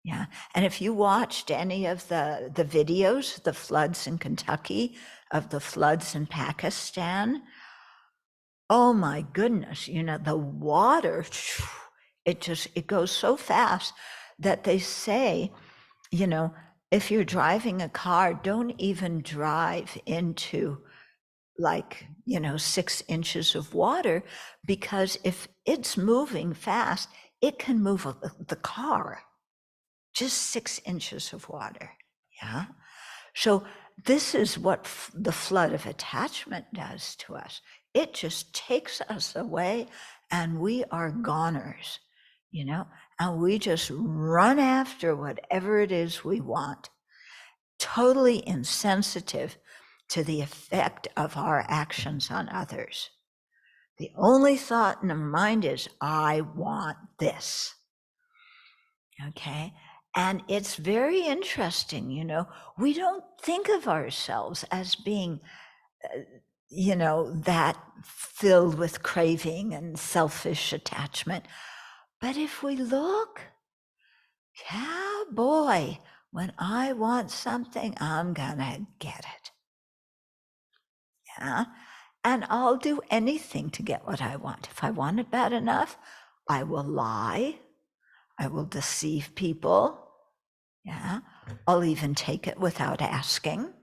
Yeah, and if you watched any of the videos, the floods in Kentucky, of the floods in Pakistan, oh my goodness, the water, it goes so fast that they say, if you're driving a car, don't even drive into 6 inches of water, because if it's moving fast, it can move the car, just 6 inches of water. Yeah. So this is what the flood of attachment does to us. It just takes us away and we are goners, and we just run after whatever it is we want, totally insensitive to the effect of our actions on others. The only thought in our mind is, I want this. Okay. And it's very interesting, we don't think of ourselves as being, that filled with craving and selfish attachment. But if we look, yeah, boy, when I want something, I'm gonna get it. Yeah. And I'll do anything to get what I want. If I want it bad enough, I will lie. I will deceive people. Yeah. I'll even take it without asking.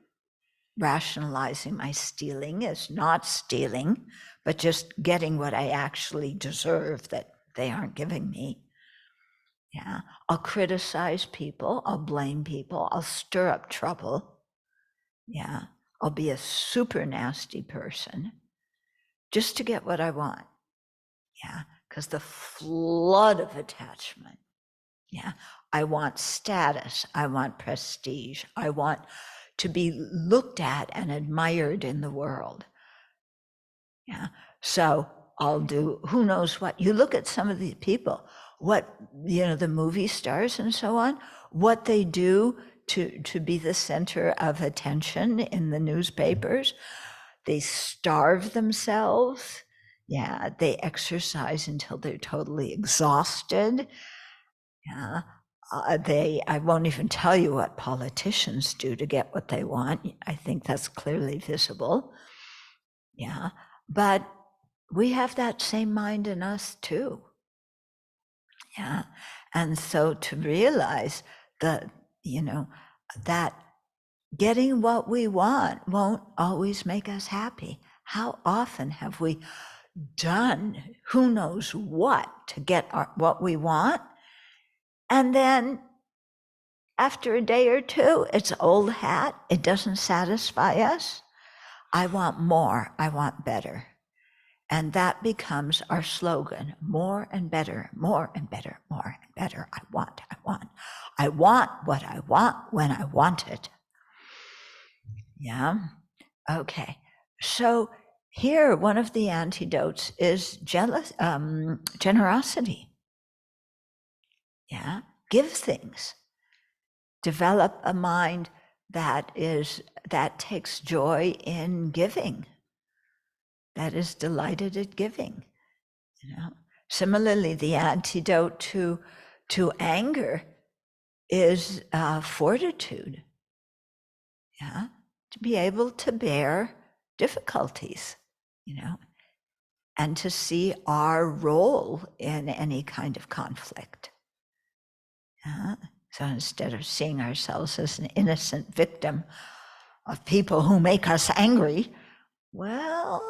Rationalizing my stealing is not stealing, but just getting what I actually deserve that they aren't giving me. Yeah. I'll criticize people. I'll blame people. I'll stir up trouble. Yeah. I'll be a super nasty person just to get what I want. Yeah. Because the flood of attachment. Yeah. I want status. I want prestige. I want to be looked at and admired in the world. Yeah. So I'll do who knows what. You look at some of these people, what, the movie stars and so on, what they do to be the center of attention in the newspapers. They starve themselves. Yeah. They exercise until they're totally exhausted. Yeah. I won't even tell you what politicians do to get what they want. I think that's clearly visible. Yeah. But we have that same mind in us too. Yeah. And so to realize that, that getting what we want won't always make us happy. How often have we done who knows what to get what we want? And then after a day or two, it's old hat. It doesn't satisfy us. I want more. I want better. And that becomes our slogan: more and better, more and better, more and better. I want. I want what I want when I want it. Yeah. Okay. So here, one of the antidotes is generosity. Yeah. Give things. Develop a mind that takes joy in giving, that is delighted at giving. Similarly, the antidote to anger is fortitude. Yeah, to be able to bear difficulties, and to see our role in any kind of conflict. Yeah? So instead of seeing ourselves as an innocent victim of people who make us angry, well,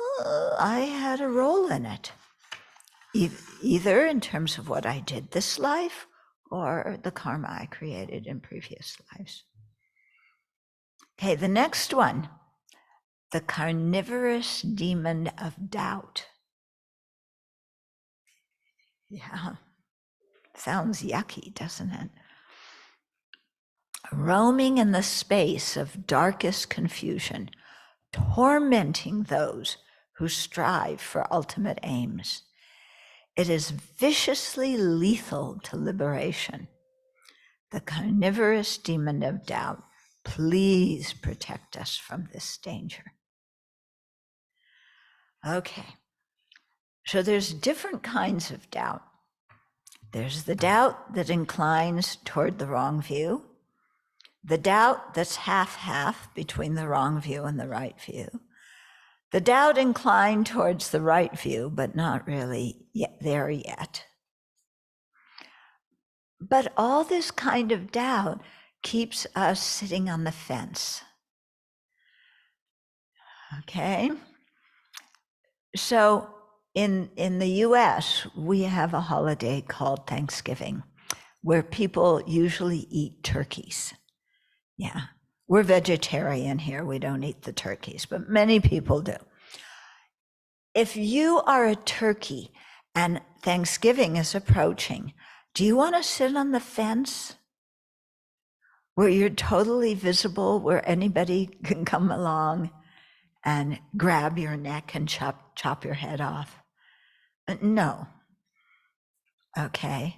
I had a role in it, either in terms of what I did this life or the karma I created in previous lives. Okay, the next one, the carnivorous demon of doubt. Yeah, sounds yucky, doesn't it? Roaming in the space of darkest confusion, tormenting those who strive for ultimate aims. It is viciously lethal to liberation. The carnivorous demon of doubt, please protect us from this danger. Okay, so there's different kinds of doubt. There's the doubt that inclines toward the wrong view, the doubt that's half-half between the wrong view and the right view, the doubt inclined towards the right view, but not really there yet. But all this kind of doubt keeps us sitting on the fence. Okay? So in the US, we have a holiday called Thanksgiving, where people usually eat turkeys. Yeah. We're vegetarian here. We don't eat the turkeys, but many people do. If you are a turkey and Thanksgiving is approaching, do you want to sit on the fence where you're totally visible, where anybody can come along and grab your neck and chop your head off? No. Okay.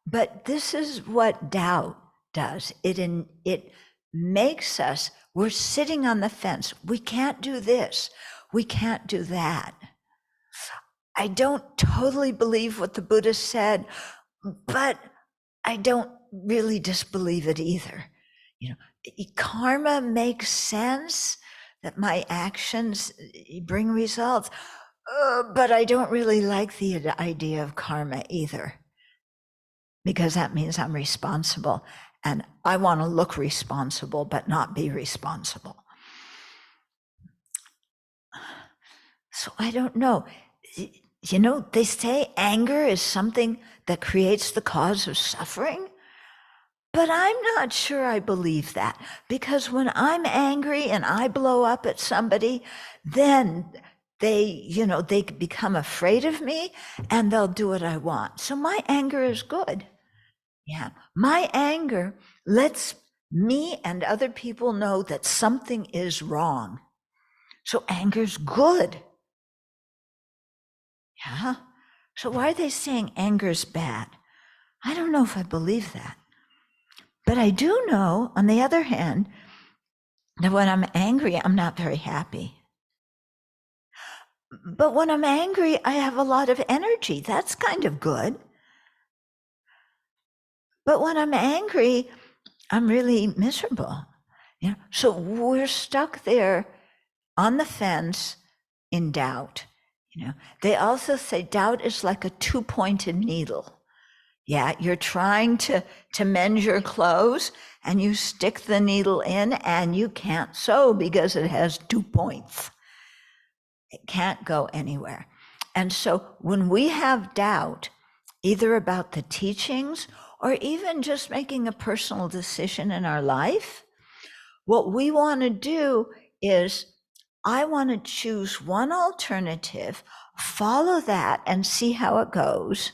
But this is what doubt does. It makes us, we're sitting on the fence. We can't do this. We can't do that. I don't totally believe what the Buddha said, but I don't really disbelieve it either. You know, karma makes sense, that my actions bring results, but I don't really like the idea of karma either, because that means I'm responsible, and I want to look responsible, but not be responsible. So I don't know. You know, they say anger is something that creates the cause of suffering, but I'm not sure I believe that, because when I'm angry and I blow up at somebody, then they become afraid of me and they'll do what I want. So my anger is good. Yeah, my anger lets me and other people know that something is wrong. So anger's good. Yeah. So why are they saying anger's bad? I don't know if I believe that. But I do know, on the other hand, that when I'm angry, I'm not very happy. But when I'm angry, I have a lot of energy. That's kind of good. But when I'm angry, I'm really miserable. Yeah. So we're stuck there on the fence in doubt. You know, they also say doubt is like a two-pointed needle. Yeah, you're trying to mend your clothes and you stick the needle in and you can't sew because it has 2 points. It can't go anywhere. And so when we have doubt, either about the teachings or even just making a personal decision in our life, what we want to do is, I want to choose one alternative, follow that and see how it goes,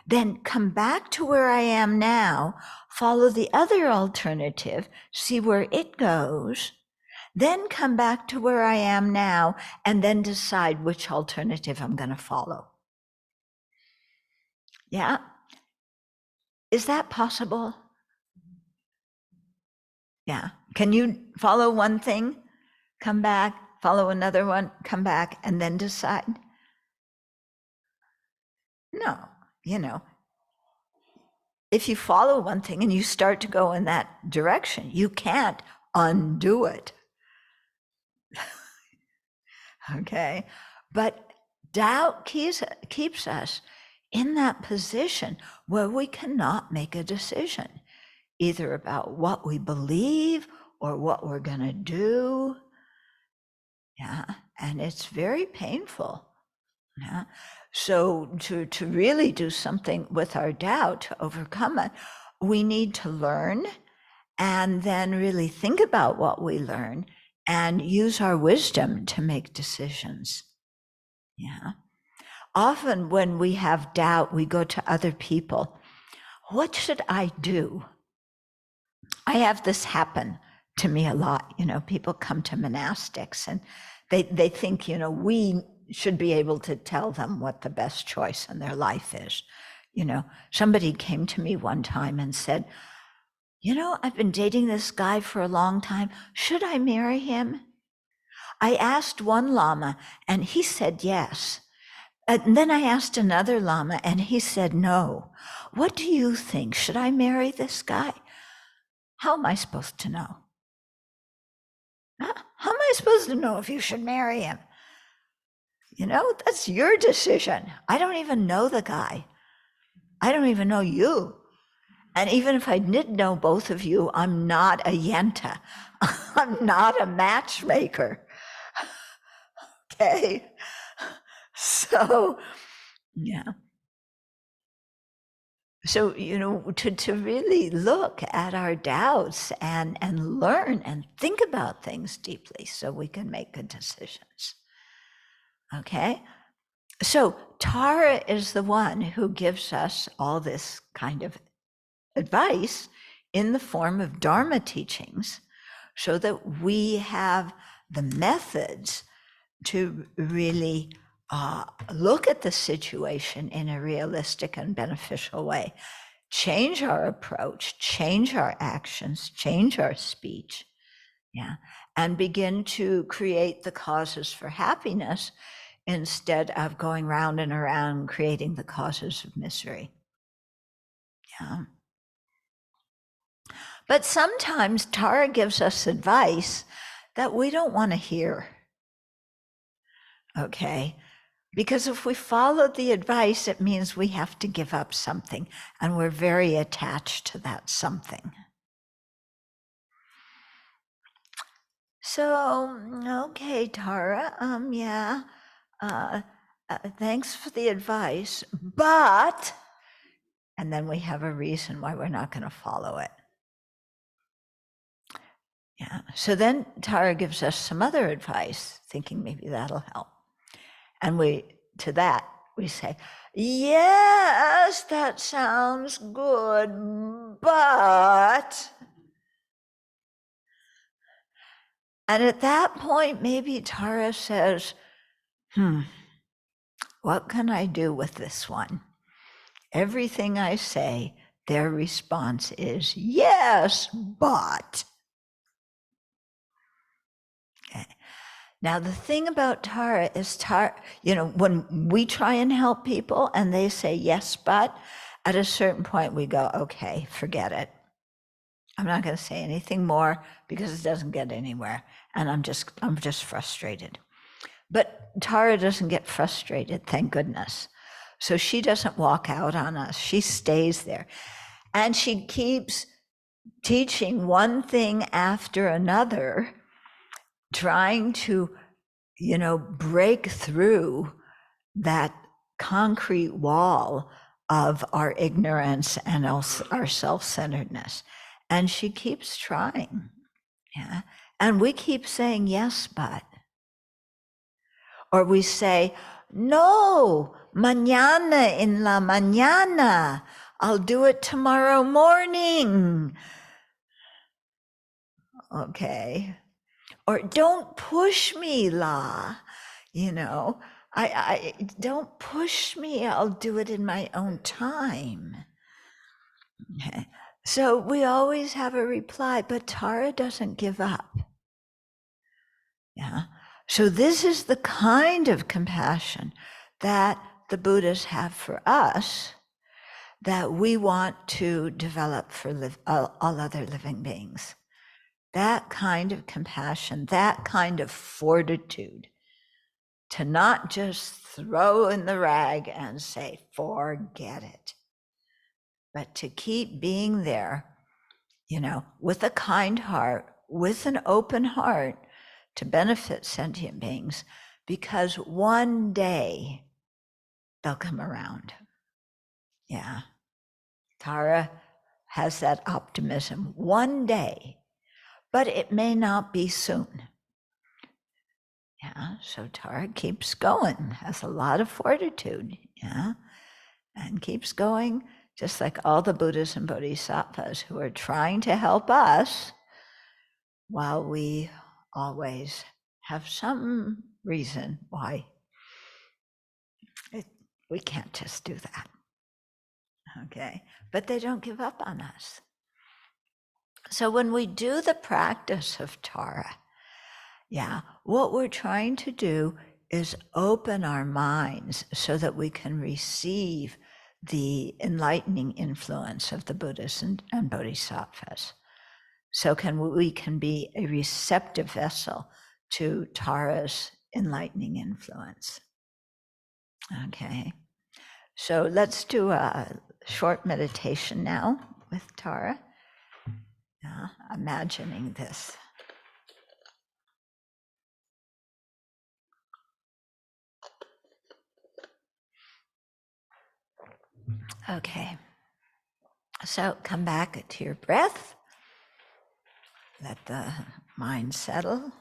then come back to where I am now, follow the other alternative, see where it goes, then come back to where I am now, and then decide which alternative I'm going to follow. Yeah? Is that possible? Yeah. Can you follow one thing, come back, follow another one, come back, and then decide? No. You know, if you follow one thing and you start to go in that direction, you can't undo it. Okay? But doubt keeps us in that position where we cannot make a decision, either about what we believe or what we're going to do. Yeah, and it's very painful. Yeah. So to really do something with our doubt, to overcome it, we need to learn and then really think about what we learn and use our wisdom to make decisions. Yeah. Often when we have doubt, we go to other people. What should I do? I have this happen to me a lot. People come to monastics and they think, we should be able to tell them what the best choice in their life is. Somebody came to me one time and said, I've been dating this guy for a long time. Should I marry him? I asked one Lama and he said yes. And then I asked another Lama and he said no. What do you think? Should I marry this guy? How am I supposed to know? How am I supposed to know if you should marry him? That's your decision. I don't even know the guy. I don't even know you. And even if I did know both of you, I'm not a yenta. I'm not a matchmaker. Okay? So, yeah. So, to really look at our doubts and learn and think about things deeply so we can make good decisions. Okay? So Tara is the one who gives us all this kind of advice in the form of Dharma teachings so that we have the methods to really look at the situation in a realistic and beneficial way, change our approach, change our actions, change our speech, and begin to create the causes for happiness instead of going round and around creating the causes of misery. Yeah. But sometimes Tara gives us advice that we don't want to hear. Okay? Because if we follow the advice, it means we have to give up something, and we're very attached to that something. So, okay, Tara, thanks for the advice, but, and then we have a reason why we're not going to follow it. Yeah. So then Tara gives us some other advice, thinking maybe that'll help. And we say, yes, that sounds good, but. And at that point, maybe Tara says, what can I do with this one? Everything I say, their response is, yes, but. Okay. Now, the thing about Tara is, when we try and help people and they say, yes, but, at a certain point we go, okay, forget it. I'm not going to say anything more because it doesn't get anywhere. And I'm just frustrated. But Tara doesn't get frustrated, thank goodness. So she doesn't walk out on us. She stays there. And she keeps teaching one thing after another, trying to, break through that concrete wall of our ignorance and our self-centeredness. And she keeps trying. Yeah. And we keep saying, yes, but. Or we say, no, mañana en la mañana. I'll do it tomorrow morning. Okay. Or don't push me, La. I don't push me. I'll do it in my own time. Okay. So we always have a reply, but Tara doesn't give up. Yeah. So this is the kind of compassion that the Buddhas have for us that we want to develop for all other living beings. That kind of compassion, that kind of fortitude to not just throw in the rag and say, forget it, but to keep being there, with a kind heart, with an open heart to benefit sentient beings, because one day they'll come around. Yeah. Tara has that optimism one day, but it may not be soon. Yeah, so Tara keeps going, has a lot of fortitude, yeah, and keeps going, just like all the Buddhas and Bodhisattvas who are trying to help us, while we always have some reason why we can't just do that. Okay, but they don't give up on us. So when we do the practice of Tara, yeah, what we're trying to do is open our minds so that we can receive the enlightening influence of the Buddhas and Bodhisattvas. So we can be a receptive vessel to Tara's enlightening influence. Okay, so let's do a short meditation now with Tara, imagining this. Okay, so come back to your breath. Let the mind settle.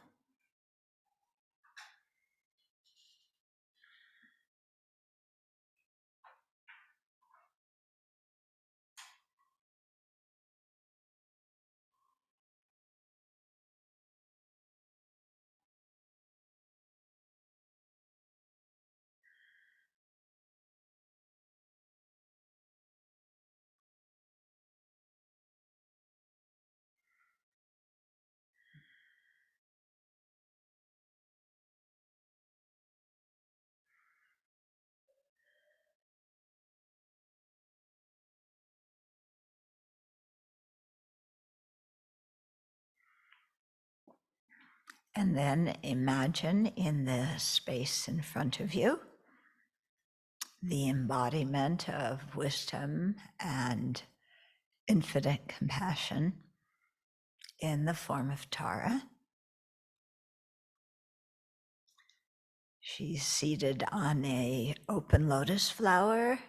And then imagine in the space in front of you the embodiment of wisdom and infinite compassion in the form of Tara. She's seated on an open lotus flower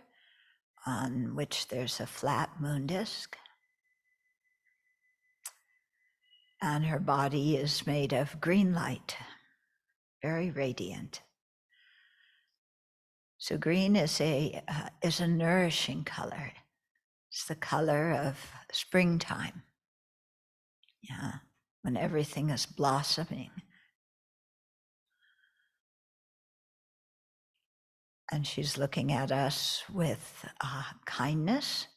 on which there's a flat moon disk. And her body is made of green light, very radiant. So green is a nourishing color. It's the color of springtime, yeah, when everything is blossoming. And she's looking at us with kindness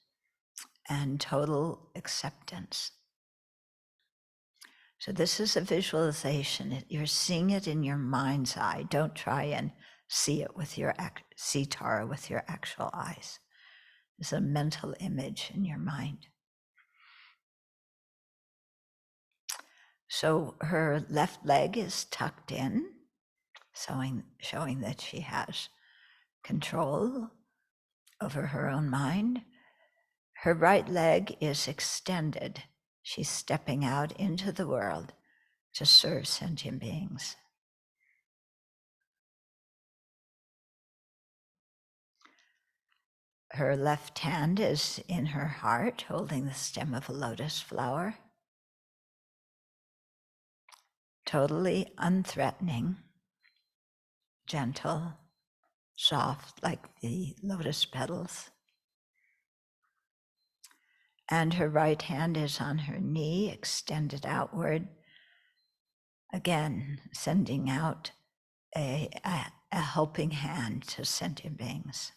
and total acceptance. So this is a visualization. You're seeing it in your mind's eye. Don't try and see it with see Tara with your actual eyes. It's a mental image in your mind. So her left leg is tucked in, showing that she has control over her own mind. Her right leg is extended. She's stepping out into the world to serve sentient beings. Her left hand is in her heart, holding the stem of a lotus flower, totally unthreatening, gentle, soft like the lotus petals. And her right hand is on her knee, extended outward, again, sending out a helping hand to sentient beings.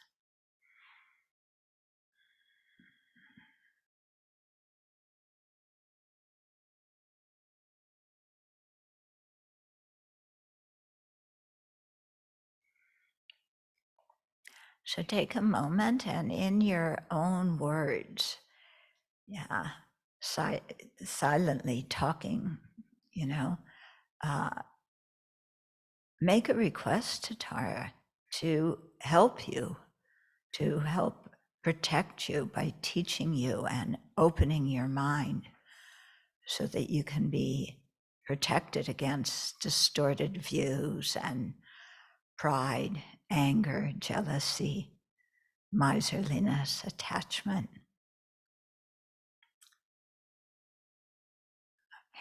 So take a moment and in your own words, silently talking, make a request to Tara to help you, to help protect you by teaching you and opening your mind so that you can be protected against distorted views and pride, anger, jealousy, miserliness, attachment.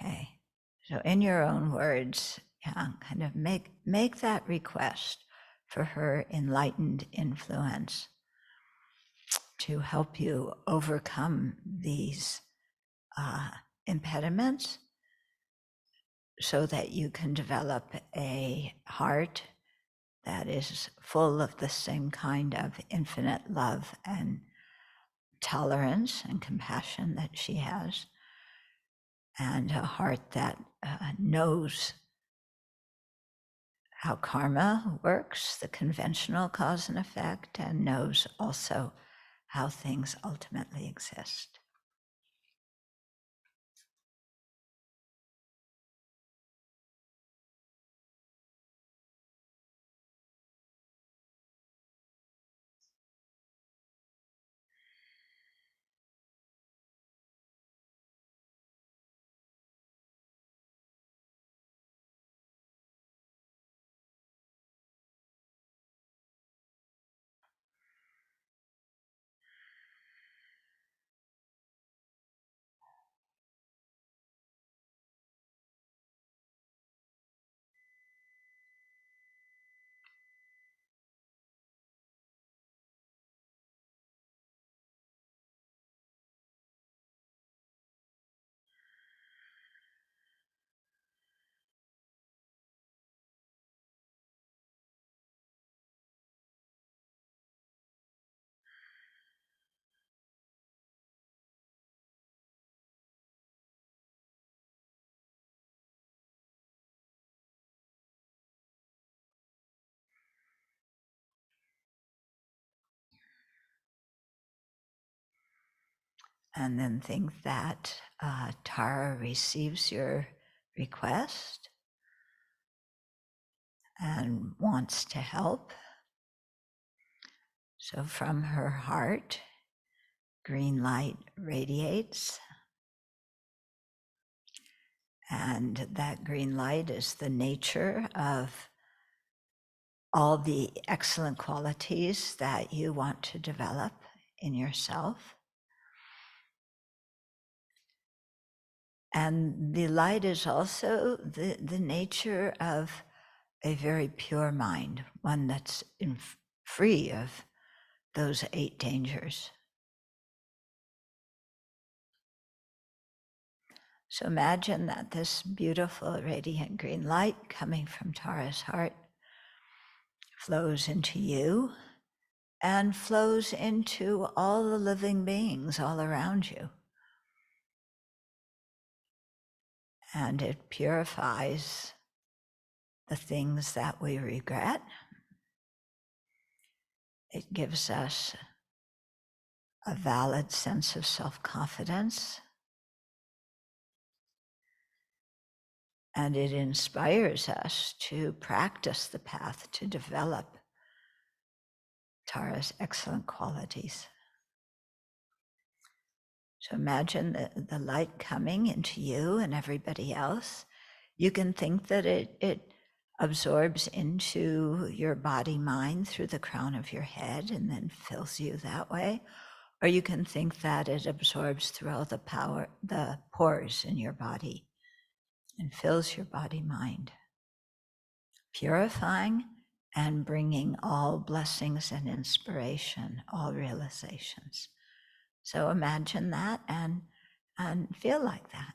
Okay. So in your own words, yeah, kind of make that request for her enlightened influence to help you overcome these impediments so that you can develop a heart that is full of the same kind of infinite love and tolerance and compassion that she has, and a heart that knows how karma works, the conventional cause and effect, and knows also how things ultimately exist. And then think that Tara receives your request and wants to help. So from her heart, green light radiates, and that green light is the nature of all the excellent qualities that you want to develop in yourself. And the light is also the nature of a very pure mind, one that's free of those 8 dangers. So imagine that this beautiful, radiant green light coming from Tara's heart flows into you and flows into all the living beings all around you. And it purifies the things that we regret. It gives us a valid sense of self-confidence. And it inspires us to practice the path to develop Tara's excellent qualities. So imagine the light coming into you and everybody else. You can think that it absorbs into your body mind through the crown of your head and then fills you that way. Or you can think that it absorbs through all the pores in your body and fills your body mind, purifying and bringing all blessings and inspiration, all realizations. So imagine that and feel like that.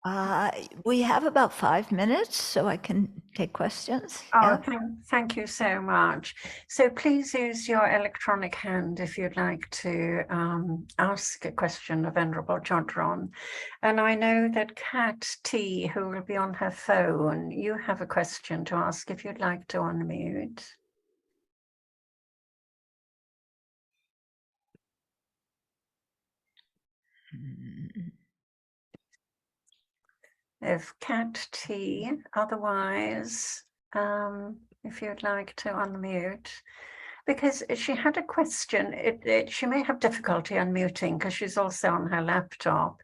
We have about 5 minutes, so I can take questions. Oh, Yeah. thank you so much. So please use your electronic hand if you'd like to ask a question of Venerable Chodron. And I know that Kat T, who will be on her phone, you have a question to ask if you'd like to unmute. If Cat T, otherwise, if you'd like to unmute, because she had a question. She may have difficulty unmuting because she's also on her laptop.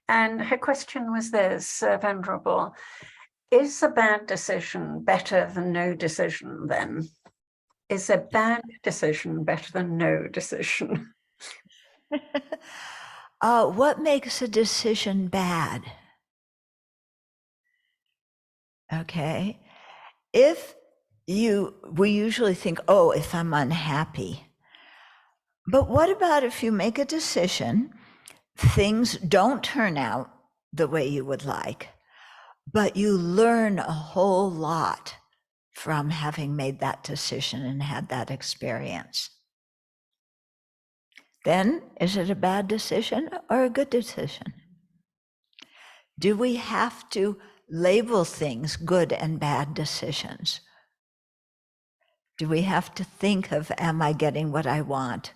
And her question was this, Venerable, is a bad decision better than no decision then? Is a bad decision better than no decision? What makes a decision bad? Okay. We usually think, oh, if I'm unhappy. But what about if you make a decision, things don't turn out the way you would like, but you learn a whole lot from having made that decision and had that experience? Then is it a bad decision or a good decision? Do we have to label things good and bad decisions? Do we have to think of, am I getting what I want?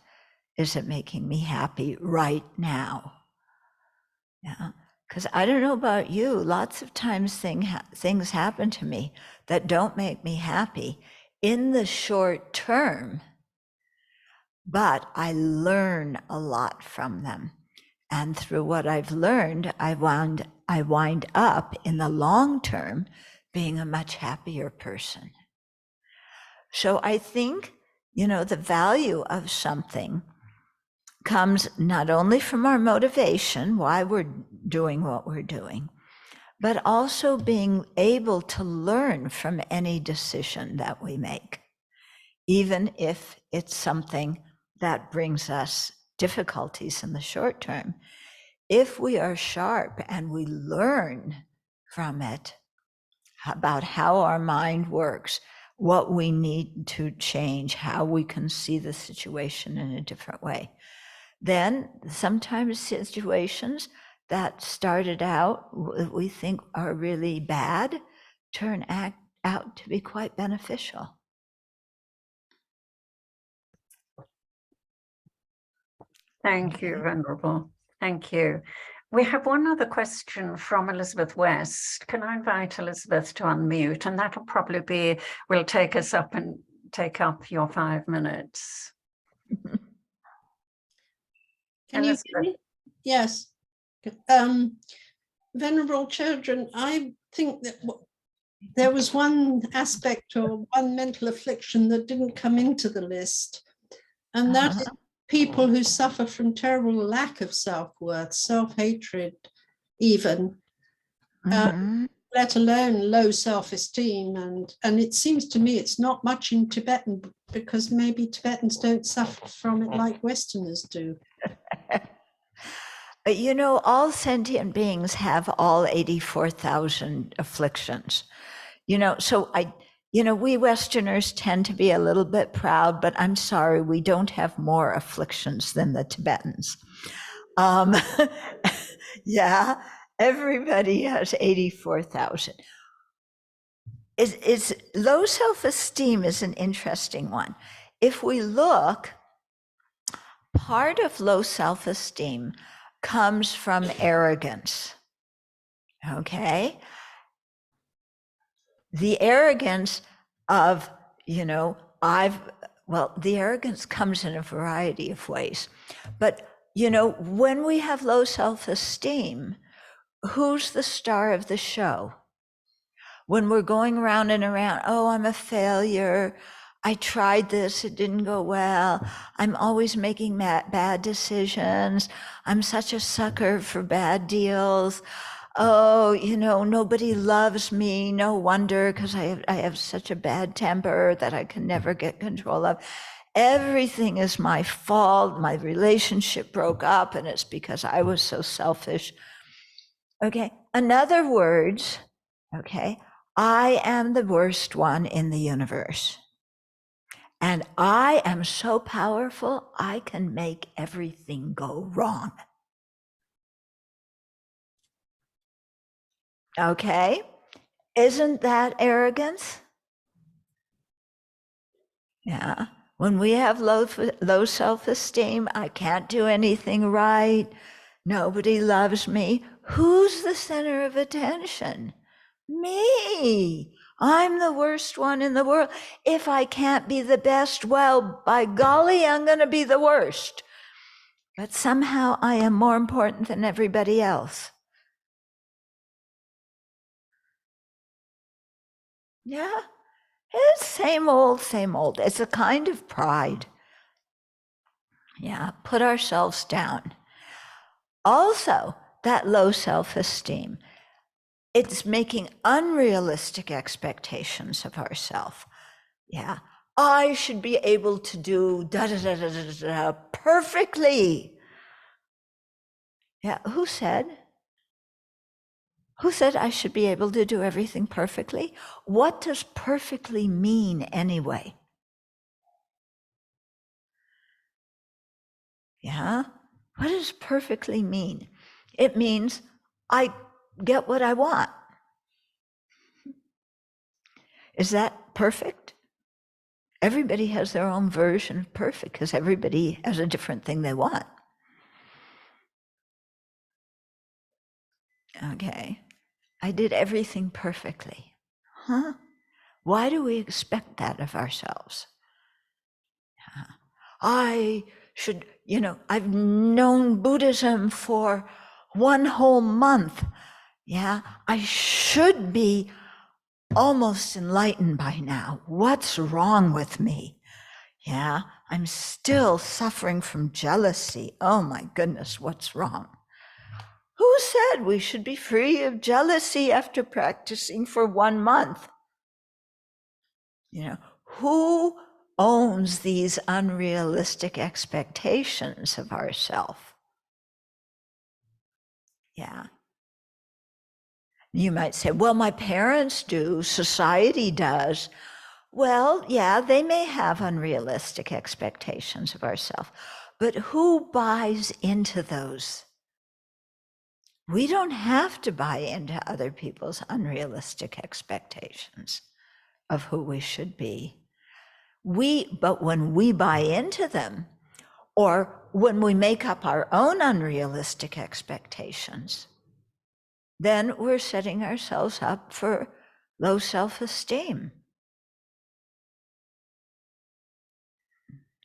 Is it making me happy right now? Yeah, because I don't know about you, lots of times things happen to me that don't make me happy in the short term, but I learn a lot from them. And through what I've learned, I wind up in the long term being a much happier person. So I think, the value of something comes not only from our motivation, why we're doing what we're doing, but also being able to learn from any decision that we make, even if it's something that brings us difficulties in the short term. If we are sharp and we learn from it about how our mind works, what we need to change, how we can see the situation in a different way, then sometimes situations that started out we think are really bad turn out to be quite beneficial. Thank you, Venerable. Thank you. We have one other question from Elizabeth West. Can I invite Elizabeth to unmute? And that'll probably will take us up and take up your 5 minutes. Can Elizabeth. you hear me? Yes. Venerable Chodron, I think that there was one aspect or one mental affliction that didn't come into the list, and that is people who suffer from terrible lack of self-worth, self-hatred even, let alone low self-esteem. And it seems to me it's not much in Tibetan, because maybe Tibetans don't suffer from it like Westerners do. All sentient beings have all 84,000 afflictions. So we Westerners tend to be a little bit proud, but I'm sorry, we don't have more afflictions than the Tibetans. Yeah, everybody has 84,000. It's low self-esteem is an interesting one. If we look, part of low self-esteem comes from arrogance. Okay? The arrogance of, the arrogance comes in a variety of ways. But, when we have low self-esteem, who's the star of the show? When we're going around and around, oh, I'm a failure. I tried this, it didn't go well. I'm always making bad decisions. I'm such a sucker for bad deals. Oh, nobody loves me. No wonder, because I have such a bad temper that I can never get control of. Everything is my fault. My relationship broke up, and it's because I was so selfish. Okay, in other words, okay, I am the worst one in the universe. And I am so powerful, I can make everything go wrong. Okay, isn't that arrogance? Yeah, when we have low self-esteem, I can't do anything right, nobody loves me. Who's the center of attention? Me. I'm the worst one in the world. If I can't be the best, well, by golly, I'm going to be the worst. But somehow I am more important than everybody else. Yeah, it's same old, same old. It's a kind of pride. Yeah, put ourselves down. Also, that low self-esteem, it's making unrealistic expectations of ourselves. Yeah, I should be able to do da da da da da da perfectly. Yeah, who said? Who said I should be able to do everything perfectly? What does perfectly mean anyway? Yeah, what does perfectly mean? It means I get what I want. Is that perfect? Everybody has their own version of perfect because everybody has a different thing they want. Okay, I did everything perfectly. Huh? Why do we expect that of ourselves? I should, I've known Buddhism for one whole month. Yeah, I should be almost enlightened by now. What's wrong with me? Yeah, I'm still suffering from jealousy. Oh my goodness, what's wrong? Who said we should be free of jealousy after practicing for 1 month? Who owns these unrealistic expectations of ourselves? Yeah. You might say, well, my parents do, society does. Well, yeah, they may have unrealistic expectations of ourselves, but who buys into those? We don't have to buy into other people's unrealistic expectations of who we should be. But when we buy into them, or when we make up our own unrealistic expectations, then we're setting ourselves up for low self-esteem.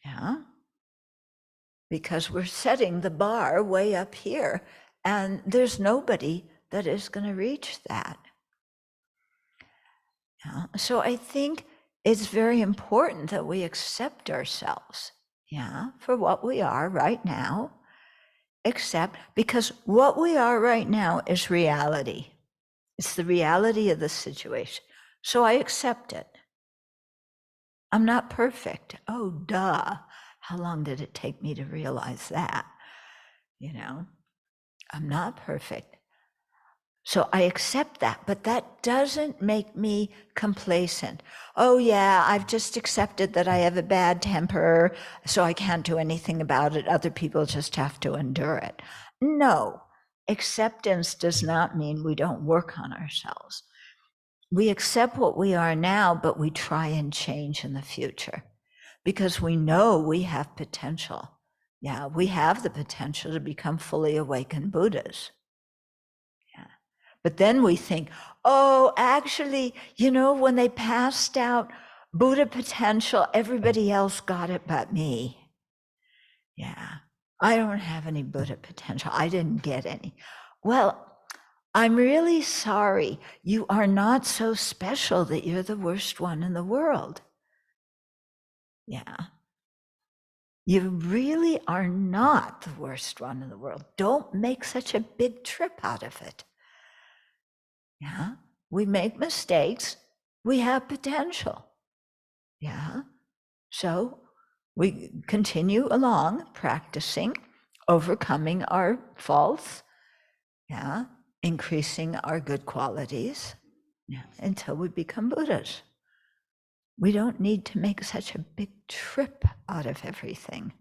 Yeah, because we're setting the bar way up here, and there's nobody that is going to reach that. Yeah? So I think it's very important that we accept ourselves, for what we are right now, because what we are right now is reality. It's the reality of the situation. So I accept it. I'm not perfect. Oh, duh. How long did it take me to realize that? I'm not perfect. So I accept that, but that doesn't make me complacent. Oh yeah, I've just accepted that I have a bad temper, so I can't do anything about it. Other people just have to endure it. No, acceptance does not mean we don't work on ourselves. We accept what we are now, but we try and change in the future because we know we have potential. Yeah, we have the potential to become fully awakened Buddhas. But then we think, oh, actually, when they passed out Buddha potential, everybody else got it but me. Yeah, I don't have any Buddha potential. I didn't get any. Well, I'm really sorry. You are not so special that you're the worst one in the world. Yeah. You really are not the worst one in the world. Don't make such a big trip out of it. Yeah, we make mistakes. We have potential. Yeah, so we continue along practicing, overcoming our faults. Yeah, increasing our good qualities until we become Buddhas. We don't need to make such a big trip out of everything.